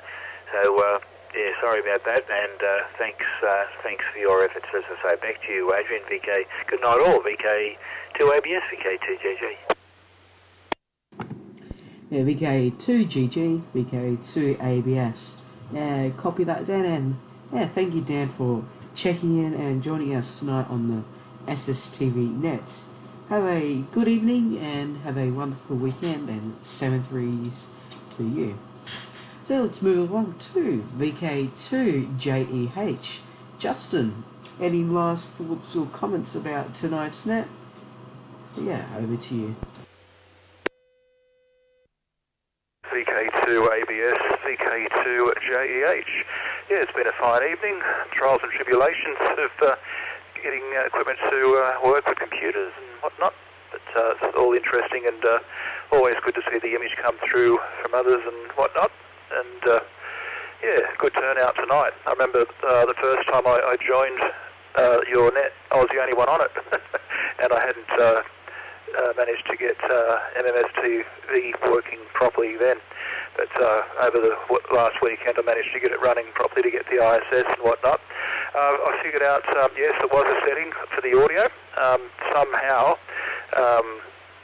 So, yeah, sorry about that, and thanks for your efforts, as I say. Back to you, Adrian, VK. Good night all, VK2 ABS, VK2 GG. Yeah, VK2 GG, VK2 ABS. Yeah, copy that, Dan, and yeah, thank you, Dan, for checking in and joining us tonight on the SSTV net. Have a good evening and have a wonderful weekend, and 7-3s to you. So let's move along to VK2 JEH. Justin, any last thoughts or comments about tonight's net? So yeah, over to you. VK2 ABS, VK2 JEH. Yeah, it's been a fine evening. Trials and tribulations of getting equipment to work with computers and whatnot. But it's all interesting, and always good to see the image come through from others and whatnot. And yeah, good turnout tonight. I remember the first time I joined your net, I was the only one on it, and I hadn't managed to get MMS TV working properly then. But over the last weekend, I managed to get it running properly to get the ISS and whatnot. I figured out, yes, there was a setting for the audio. Somehow,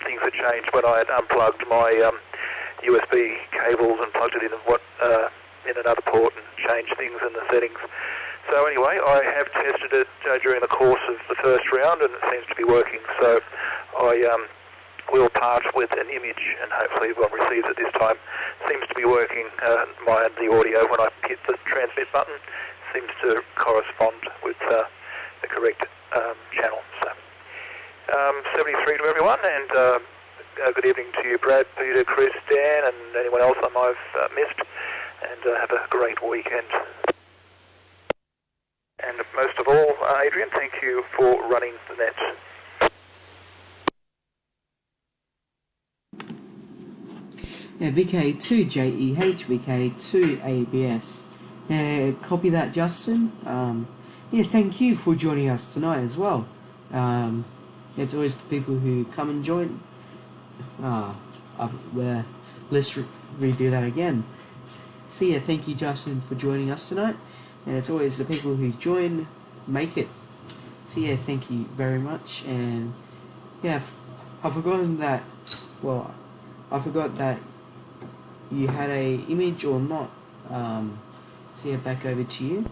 things had changed when I had unplugged my USB cables and plugged it in another port and changed things in the settings. So anyway, I have tested it during the course of the first round, and it seems to be working. So I will part with an image, and hopefully everyone receives it this time. Seems to be working. The audio, when I hit the transmit button, seems to correspond with the correct channel. So 73 to everyone, and good evening to you, Brad, Peter, Chris, Dan, and anyone else I might have missed. And have a great weekend. And most of all, Adrian, thank you for running the net. Yeah, VK2 JEH, VK2 ABS. Yeah, copy that, Justin. Yeah, thank you for joining us tonight as well. It's always the people who come and join. Let's redo that again. So yeah, thank you, Justin, for joining us tonight. And it's always the people who join make it. So yeah, thank you very much. And yeah, I've forgotten that. Well, I forgot that you had a image or not. So yeah, back over to you.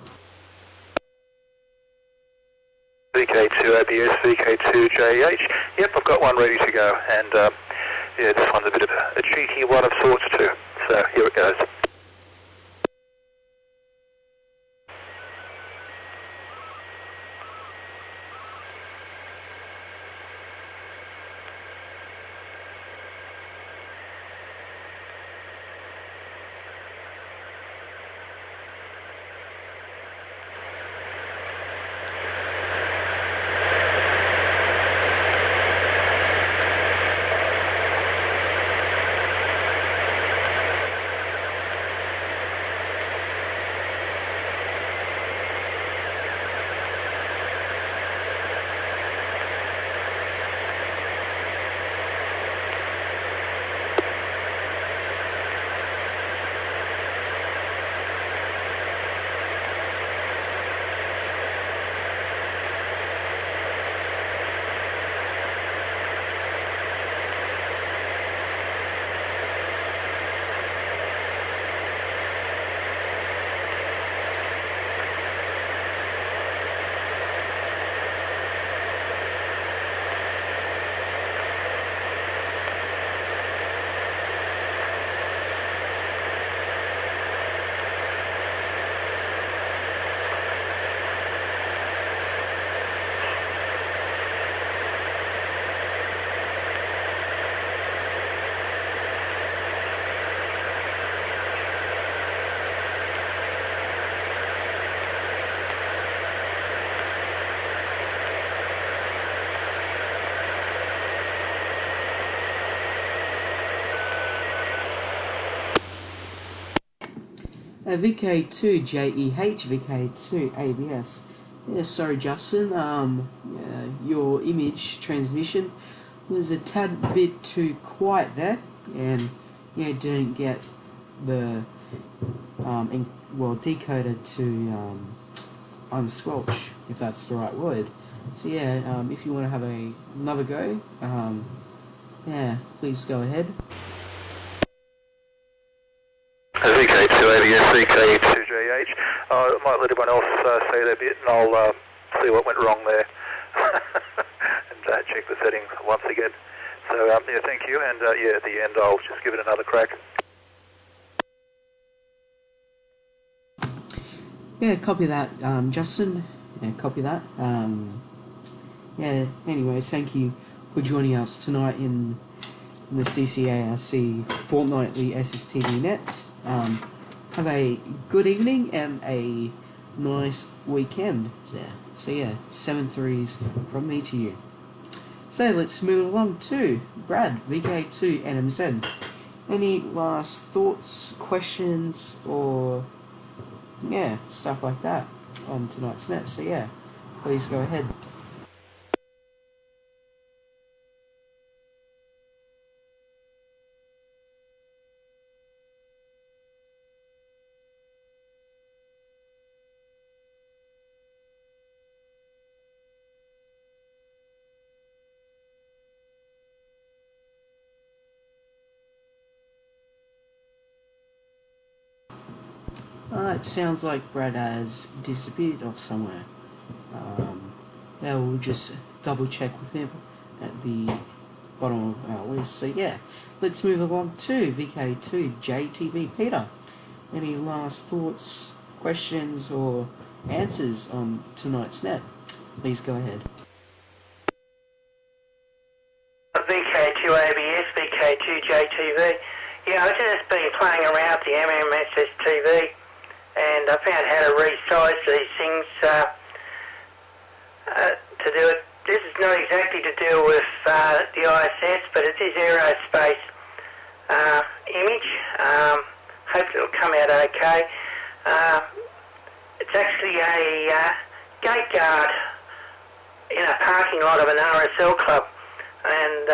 VK2 ABS, VK2 JH. Yep, I've got one ready to go. And yeah, this one's a bit of a cheeky one of sorts too. So here it goes. VK2JEH, VK2ABS. Yeah, sorry, Justin. Your image transmission was a tad bit too quiet there, and didn't get the decoder to unsquelch, if that's the right word. So if you want to have another go, please go ahead. VK2ABS, VK2JH. I might let everyone else say their bit, and I'll see what went wrong there and check the settings once again. So thank you, and at the end I'll just give it another crack. Yeah, copy that, Justin. Yeah, copy that. Anyways, thank you for joining us tonight in the CCARC Fortnightly SSTV net. Have a good evening and a nice weekend there. So 7 threes from me to you. So let's move along to Brad, VK2 NMZ. Any last thoughts, questions, or stuff like that on tonight's net? So please go ahead. It sounds like Brad has disappeared off somewhere. We'll just double check with him at the bottom of our list. So let's move along to VK2JTV. Peter, any last thoughts, questions, or answers on tonight's net? Please go ahead. VK2ABS, VK2JTV. I've just been playing around with the SSTV, and I found how to resize these things to do it. This is not exactly to do with the ISS, but it is aerospace image. Hope it'll come out okay. It's actually a gate guard in a parking lot of an RSL club, and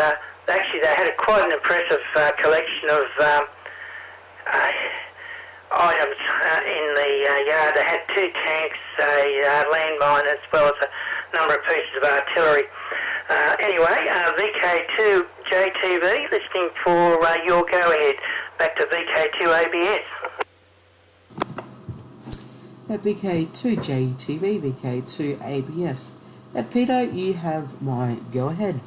actually they had quite an impressive collection of items in the yard. They had 2 tanks, a landmine, as well as a number of pieces of artillery. VK2JTV, listening for your go-ahead. Back to VK2ABS. At VK2JTV, VK2ABS. Peter, you have my go-ahead.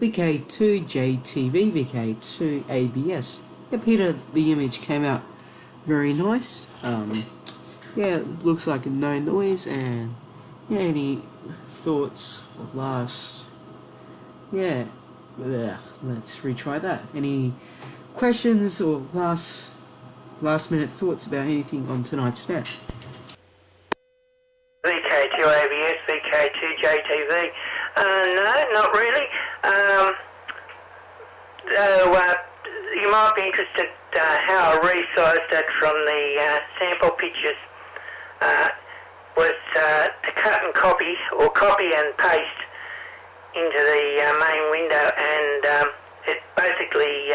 VK2JTV, VK2ABS. Yeah, Peter, the image came out very nice. Yeah, it looks like no noise. And yeah, any thoughts of last? Yeah, let's retry that. Any questions or last minute thoughts about anything on tonight's net? VK2ABS, VK2JTV. No, not really. You might be interested how I resized that from the sample pictures. Was to cut and copy, or copy and paste into the main window, and it basically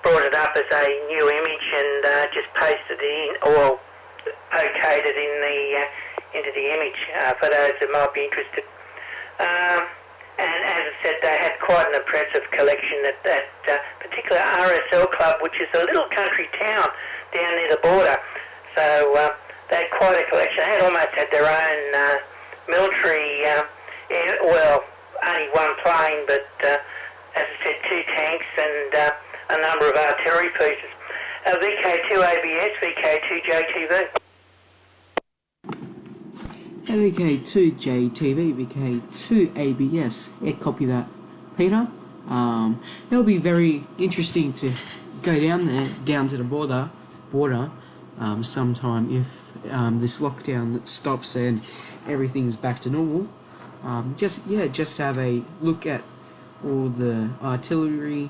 brought it up as a new image and just pasted it in, or okayed it in into the image for those that might be interested. And as I said, they had quite an impressive collection at that particular RSL club, which is a little country town down near the border. So they had quite a collection. They almost had their own military, well, only one plane, but as I said, 2 tanks and a number of artillery pieces. VK2ABS, VK2JTV. VK2JTV, VK2ABS. Yeah, copy that, Peter. It'll be very interesting to go down there, down to the border, sometime if this lockdown stops and everything's back to normal. Just have a look at all the artillery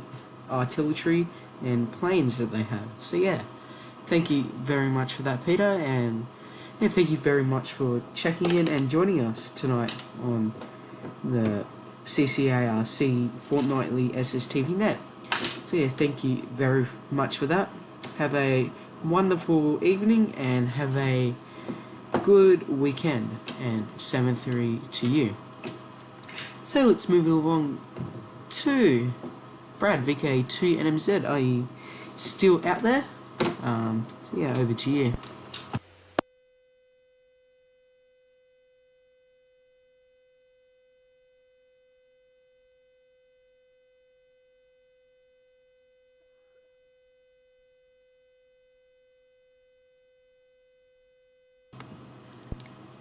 and planes that they have. So yeah, thank you very much for that, Peter, and yeah, thank you very much for checking in and joining us tonight on the CCARC Fortnightly SSTV net. So yeah, thank you very much for that. Have a wonderful evening and have a good weekend, and 7-3 to you. So let's move along to Brad, VK2NMZ. Are you still out there? So yeah, over to you.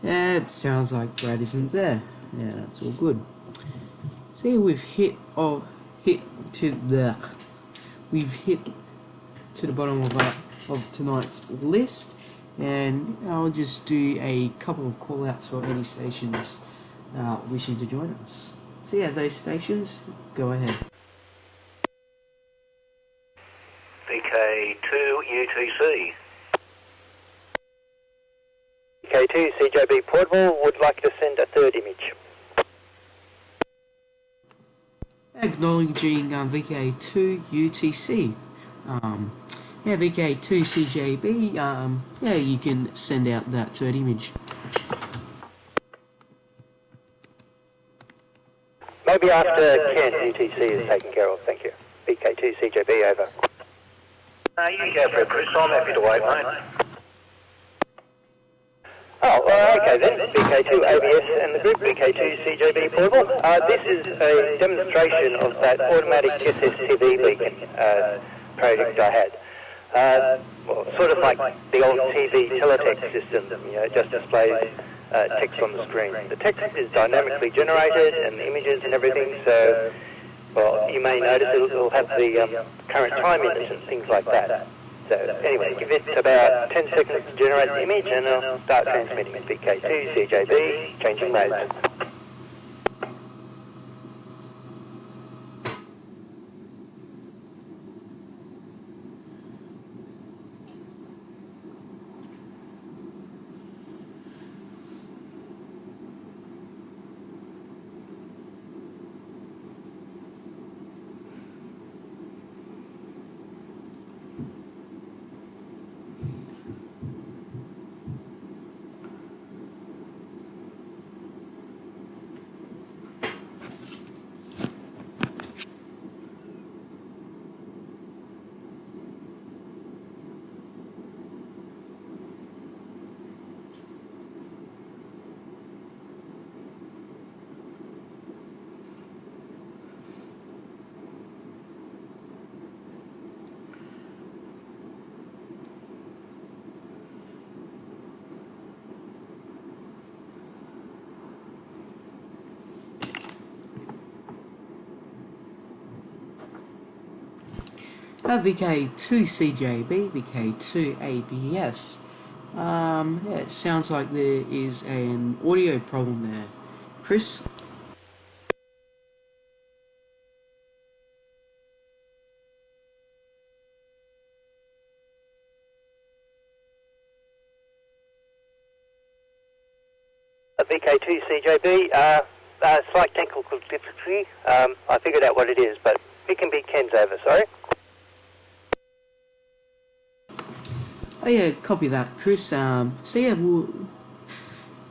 Yeah, it sounds like Brad isn't there. Yeah, that's all good. So yeah, we've hit to the bottom of tonight's list, and I'll just do a couple of call outs for any stations wishing to join us. So yeah, those stations, go ahead. VK2UTC. VK2 CJB Portable would like to send a third image. Acknowledging VK2 UTC. Yeah, VK2 CJB. Yeah, you can send out that third image. Maybe after Ken, UTC is taken care of. Thank you. VK2 CJB over. You go for it, Chris. I'm happy to wait, mate. Oh, okay then. VK2 ABS and the group, VK2 CJB Portable. This is a demonstration of that automatic SSTV beacon project I had. Well, sort of like the old TV teletext system, you know, it just displays text on the screen. The text is dynamically generated and the images and everything, so, well, you may notice it'll have the current time in it and things like that. So anyway, give it about 10 seconds to generate the image and I'll start transmitting it. VK2, CJB, changing modes. VK2CJB, VK2ABS. Yeah, it sounds like there is an audio problem there. Chris? VK2CJB, slight technical difficulty. I figured out what it is, but it can be Ken's over, sorry. Oh yeah, copy that, Chris. So yeah, we'll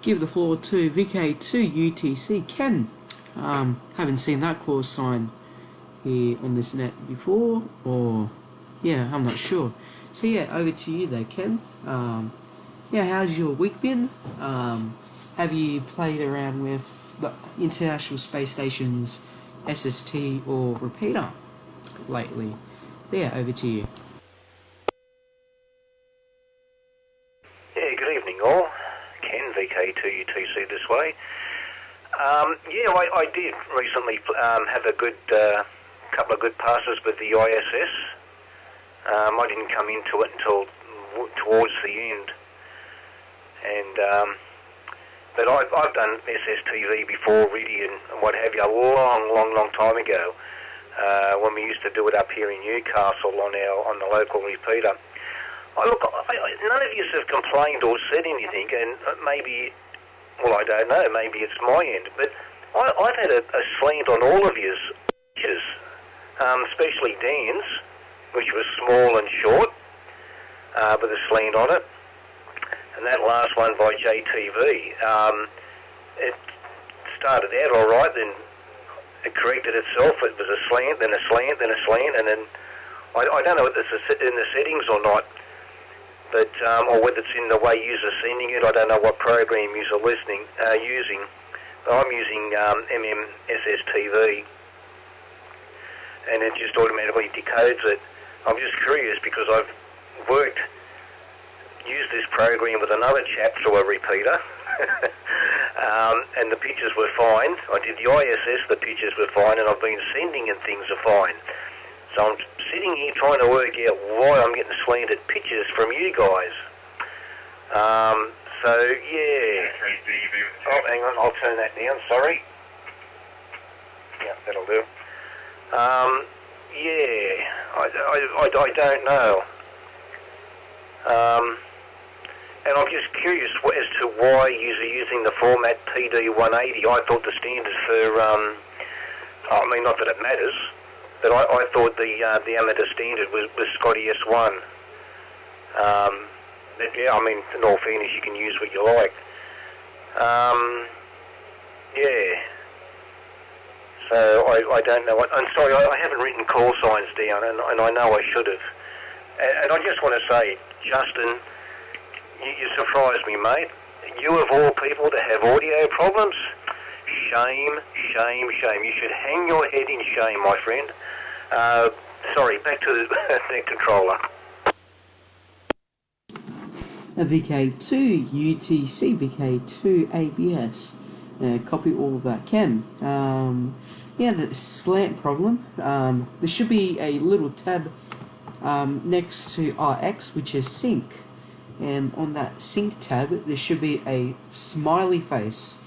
give the floor to VK2UTC. Ken, haven't seen that call sign here on this net before, or yeah, I'm not sure. So yeah, over to you there, Ken. Yeah, how's your week been? Have you played around with the International Space Station's SST or repeater lately? So yeah, over to you. Yeah, good evening all. Ken, VK2UTC this way. Yeah, I did recently have a good couple of good passes with the ISS. I didn't come into it until towards the end, and but I've done SSTV before, really, and what have you, a long time ago, when we used to do it up here in Newcastle on the local repeater. Look, none of you have complained or said anything, and maybe, well, I don't know, maybe it's my end, but I've had a slant on all of yours pitches, especially Dan's, which was small and short, with a slant on it. And that last one by JTV, it started out all right, then it corrected itself. It was a slant, then a slant, then a slant, and then I don't know if it's in the settings or not, but or whether it's in the way you're sending it. I don't know what program you're using. But I'm using MMSSTV, and it just automatically decodes it. I'm just curious because I've used this program with another chap through a repeater, and the pictures were fine. I did the ISS, the pictures were fine, and I've been sending and things are fine. So I'm sitting here trying to work out why I'm getting slanted pictures from you guys. So yeah. Oh, hang on, I'll turn that down. Sorry. Yeah, that'll do. Yeah, I don't know. And I'm just curious as to why you're using the format PD180. I thought the standard for, I mean, not that it matters, but I thought the amateur standard was Scotty S1. But yeah, I mean, in all fairness, you can use what you like. Yeah. So I don't know. I'm sorry, I haven't written call signs down, and I know I should have. And I just want to say, Justin, you surprised me, mate. You of all people to have audio problems? Shame, shame, shame. You should hang your head in shame, my friend. Sorry, back to the controller. VK2 UTC, VK2 ABS. Copy all of that, Ken. Yeah, the slant problem. There should be a little tab next to RX, which is sync. And on that sync tab, there should be a smiley face.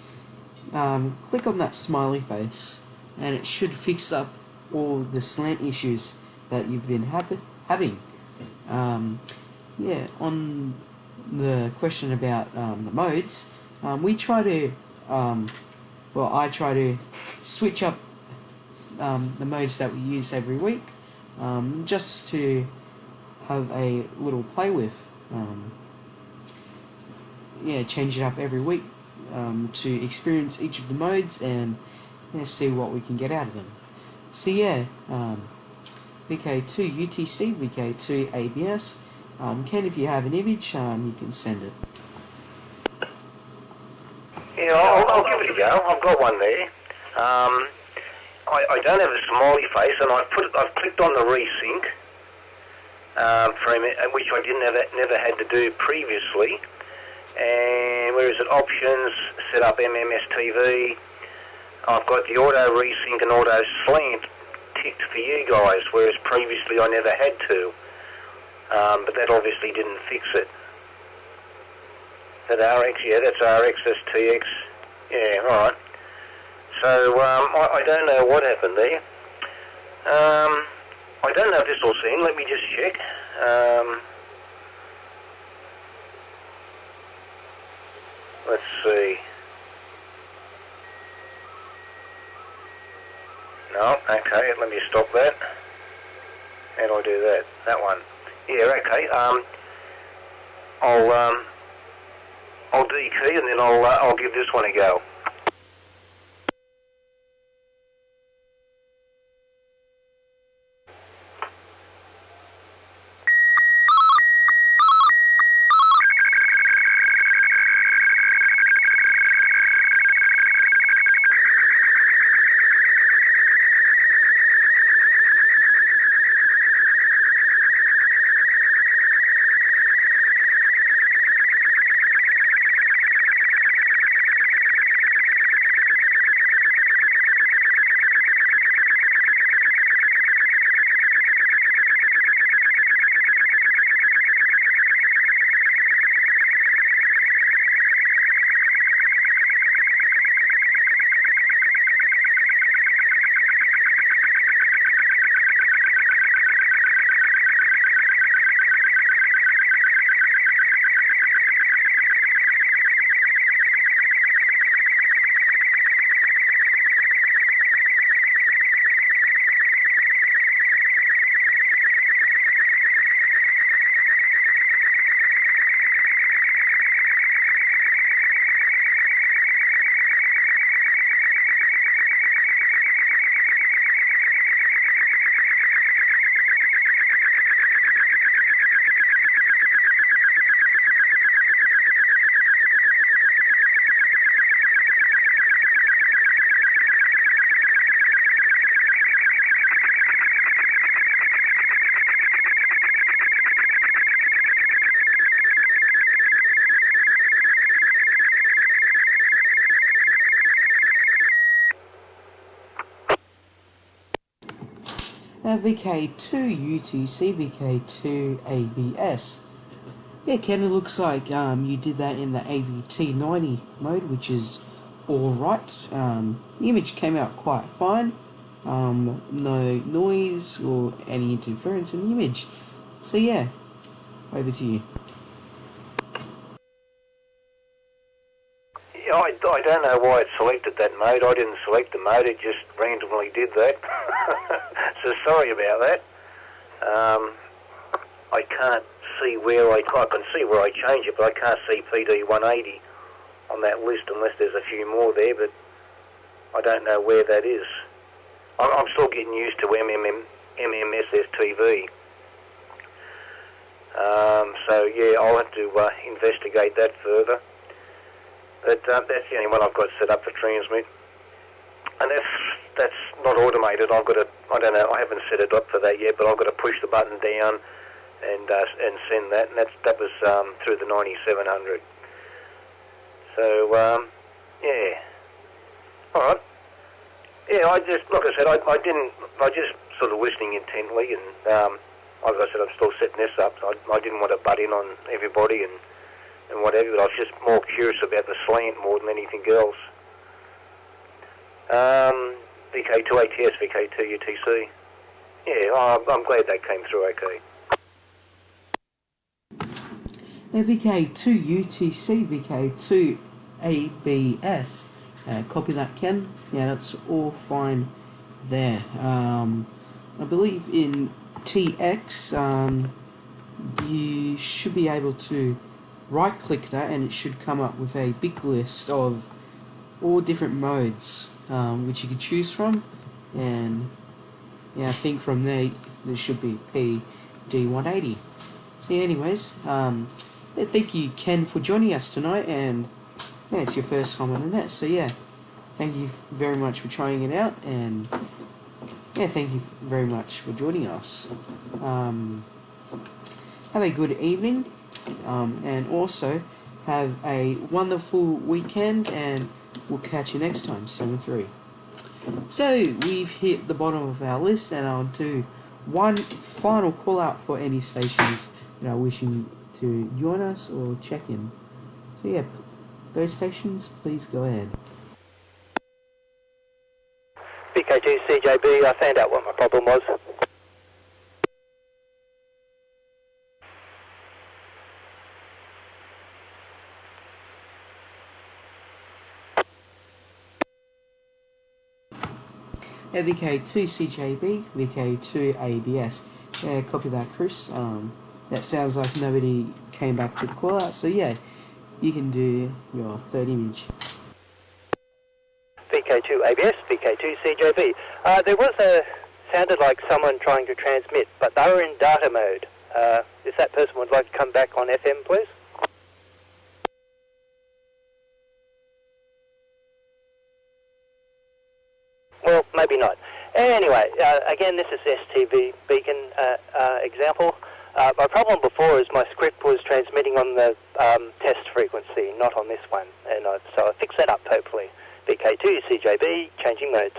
Click on that smiley face, and it should fix up all the slant issues that you've been having. Yeah, on the question about the modes, we try to, well, I try to switch up the modes that we use every week, just to have a little play with. Yeah, change it up every week to experience each of the modes and see what we can get out of them. So yeah, VK2 UTC, VK2 ABS. Ken, if you have an image, you can send it. Yeah, I'll give it a go. I've got one there. I don't have a smiley face, and I've clicked on the resync frame, which I never had to do previously. And where is it? Options, set up MMS TV. I've got the auto resync and auto slant ticked for you guys, whereas previously I never had to. But that obviously didn't fix it. That RX, yeah, that's RX, that's TX. Yeah, alright. So, I don't know what happened there. I don't know if this will send, let me just check. Let's see. No, okay, let me stop that. How do I do that? That one. Yeah, okay. I'll D-key and then I'll give this one a go. VK2 UTC, VK2 ABS. Yeah, Ken, it looks like you did that in the AVT 90 mode, which is alright. The image came out quite fine. No noise or any interference in the image. So yeah, over to you. Yeah, I don't know why it selected that mode. I didn't select the mode, it just randomly did that. So sorry about that. I can't see where I can see where I change it, but I can't see PD 180 on that list unless there's a few more there, but I don't know where that is. I'm still getting used to MMSSTV. So yeah, I'll have to investigate that further. But that's the only one I've got set up for transmit, and that's not automated. I don't know. I haven't set it up for that yet, but I've got to push the button down and send that, and that was through the 9700. So yeah, all right. Yeah, like I said, I just sort of listening intently, and like I said, I'm still setting this up. So I didn't want to butt in on everybody and whatever, but I was just more curious about the slant more than anything else. VK2 ATS, VK2 UTC. Yeah, I'm glad that came through okay. VK2 UTC, VK2 ABS. Copy that, Ken. Yeah, that's all fine there. I believe in TX, you should be able to right click that and it should come up with a big list of all different modes which you could choose from, and yeah, I think from there should be PD 180. So yeah, anyways, thank you, Ken, for joining us tonight, and yeah, it's your first time on the net, so yeah, thank you very much for trying it out, and yeah, thank you very much for joining us. Have a good evening, and also have a wonderful weekend, and we'll catch you next time. 7-3. So we've hit the bottom of our list, and I'll do one final call out for any stations that are wishing to join us or check in. So yeah, those stations, please go ahead. BK2 CJB, I found out what my problem was. VK2 CJB, VK2 ABS. Yeah, copy that, Chris. That sounds like nobody came back to the call out, so yeah, you can do your third image. VK2 ABS, VK2 CJB. There sounded like someone trying to transmit, but they were in data mode. If that person would like to come back on FM, please. Well, maybe not. Anyway, again, this is STV beacon example. My problem before is my script was transmitting on the test frequency, not on this one, and so I fixed that up hopefully. VK2 CJB, changing modes.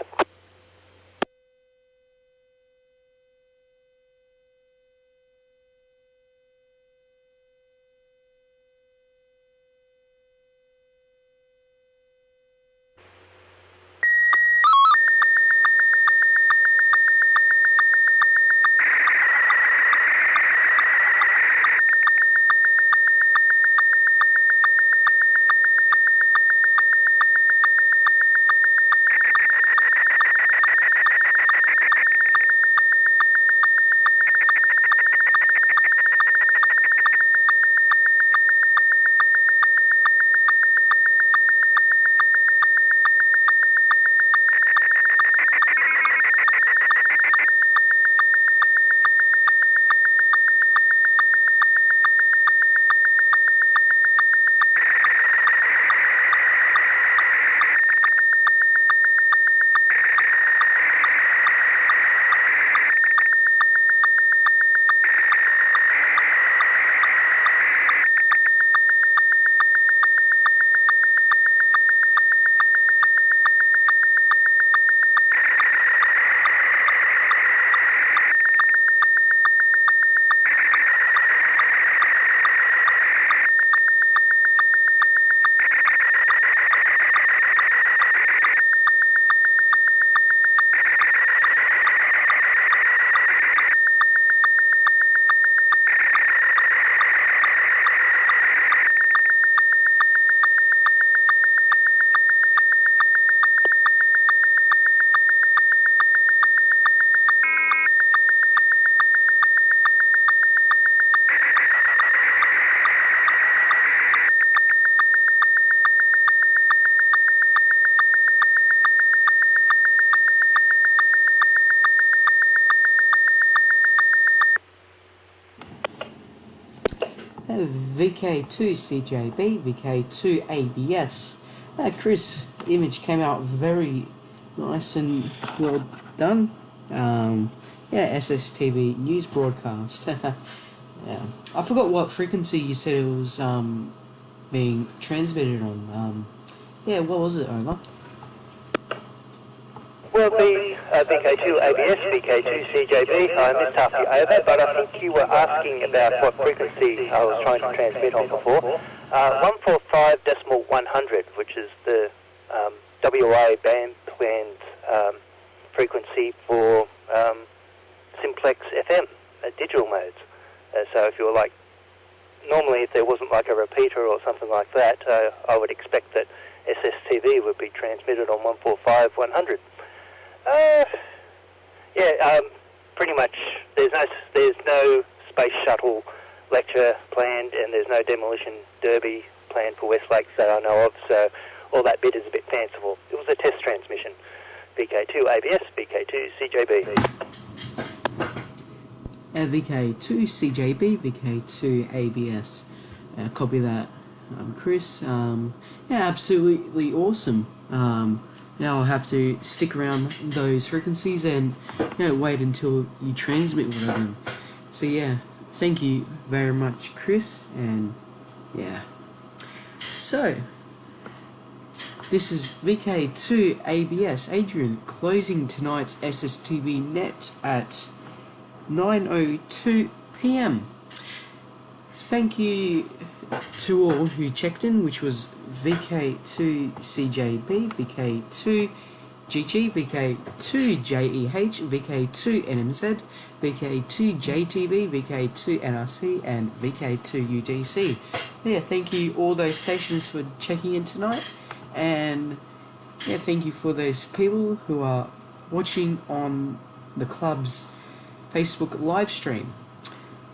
VK2 CJB, VK2 ABS. Chris, image came out very nice and well done. Yeah, SSTV news broadcast. Yeah, I forgot what frequency you said it was being transmitted on. Yeah, what was it, over? Well, the VK2 ABS, VK2 CJB, I missed half the over, but I think you were asking about what frequency I was trying to transmit on before. 145.100, which is the WA band planned frequency for simplex FM, digital modes. So if you were like, normally if there wasn't like a repeater or something like that, I would expect that SSTV would be transmitted on 145.100. Pretty much. There's no space shuttle lecture planned, and there's no demolition derby planned for Westlake that I know of. So all that bit is a bit fanciful. It was a test transmission. VK2 ABS, VK2 CJB. VK2 CJB, VK2 ABS. Copy that, Chris. Yeah, absolutely awesome. Now I'll have to stick around those frequencies and wait until you transmit one of them. So yeah, thank you very much, Chris, and yeah. So This is VK2 ABS Adrian closing tonight's SSTV net at 9:02 p.m. Thank you to all who checked in, which was VK2 CJB, VK2 GG, VK2 JEH, VK2 NMZ, VK2 JTV, VK2 NRC, and VK2 UDC. Yeah, thank you all those stations for checking in tonight, and yeah, thank you for those people who are watching on the club's Facebook live stream.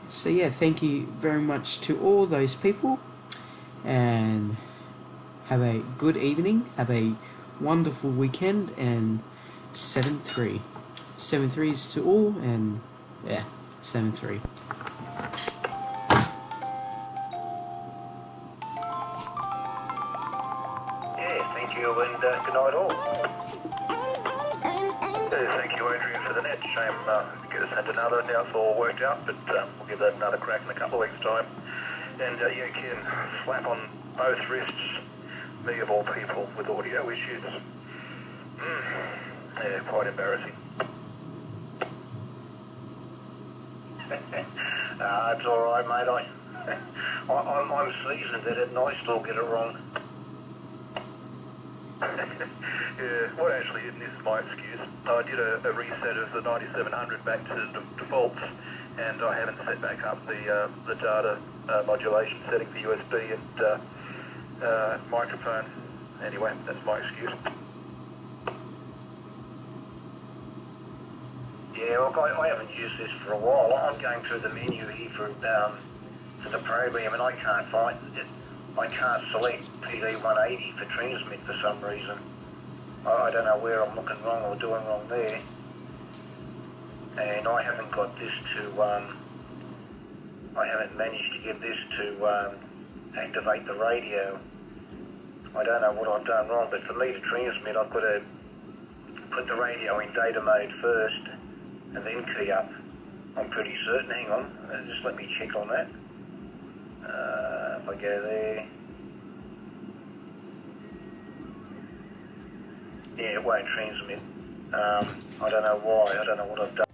So yeah, thank you very much to all those people, and have a good evening, have a wonderful weekend, and 7-3. 7-3s to all, and yeah, 7-3. Yeah, thank you, and good night all. Thank you, Adrian, for the net. Shame get us into another. Now it's all worked out, but we'll give that another crack in a couple of weeks' time. And you can slap on both wrists, me of all people, with audio issues. Yeah, quite embarrassing. It's all right, mate. I'm seasoned at it, and I still get it wrong. Yeah, well, actually, this is my excuse. I did a reset of the 9700 back to defaults, and I haven't set back up the data modulation setting for USB and microphone. Anyway, that's my excuse. Yeah, look, I haven't used this for a while. I'm going through the menu here for the program, and I can't find it. I can't select PD180 for transmit for some reason. I don't know where I'm looking wrong or doing wrong there. And I haven't got this to, I haven't managed to get this to activate the radio. I don't know what I've done wrong, but for me to transmit, I've got to put the radio in data mode first and then key up. I'm pretty certain. Hang on, just let me check on that. If I go there, yeah, it won't transmit. I don't know why. I don't know what I've done.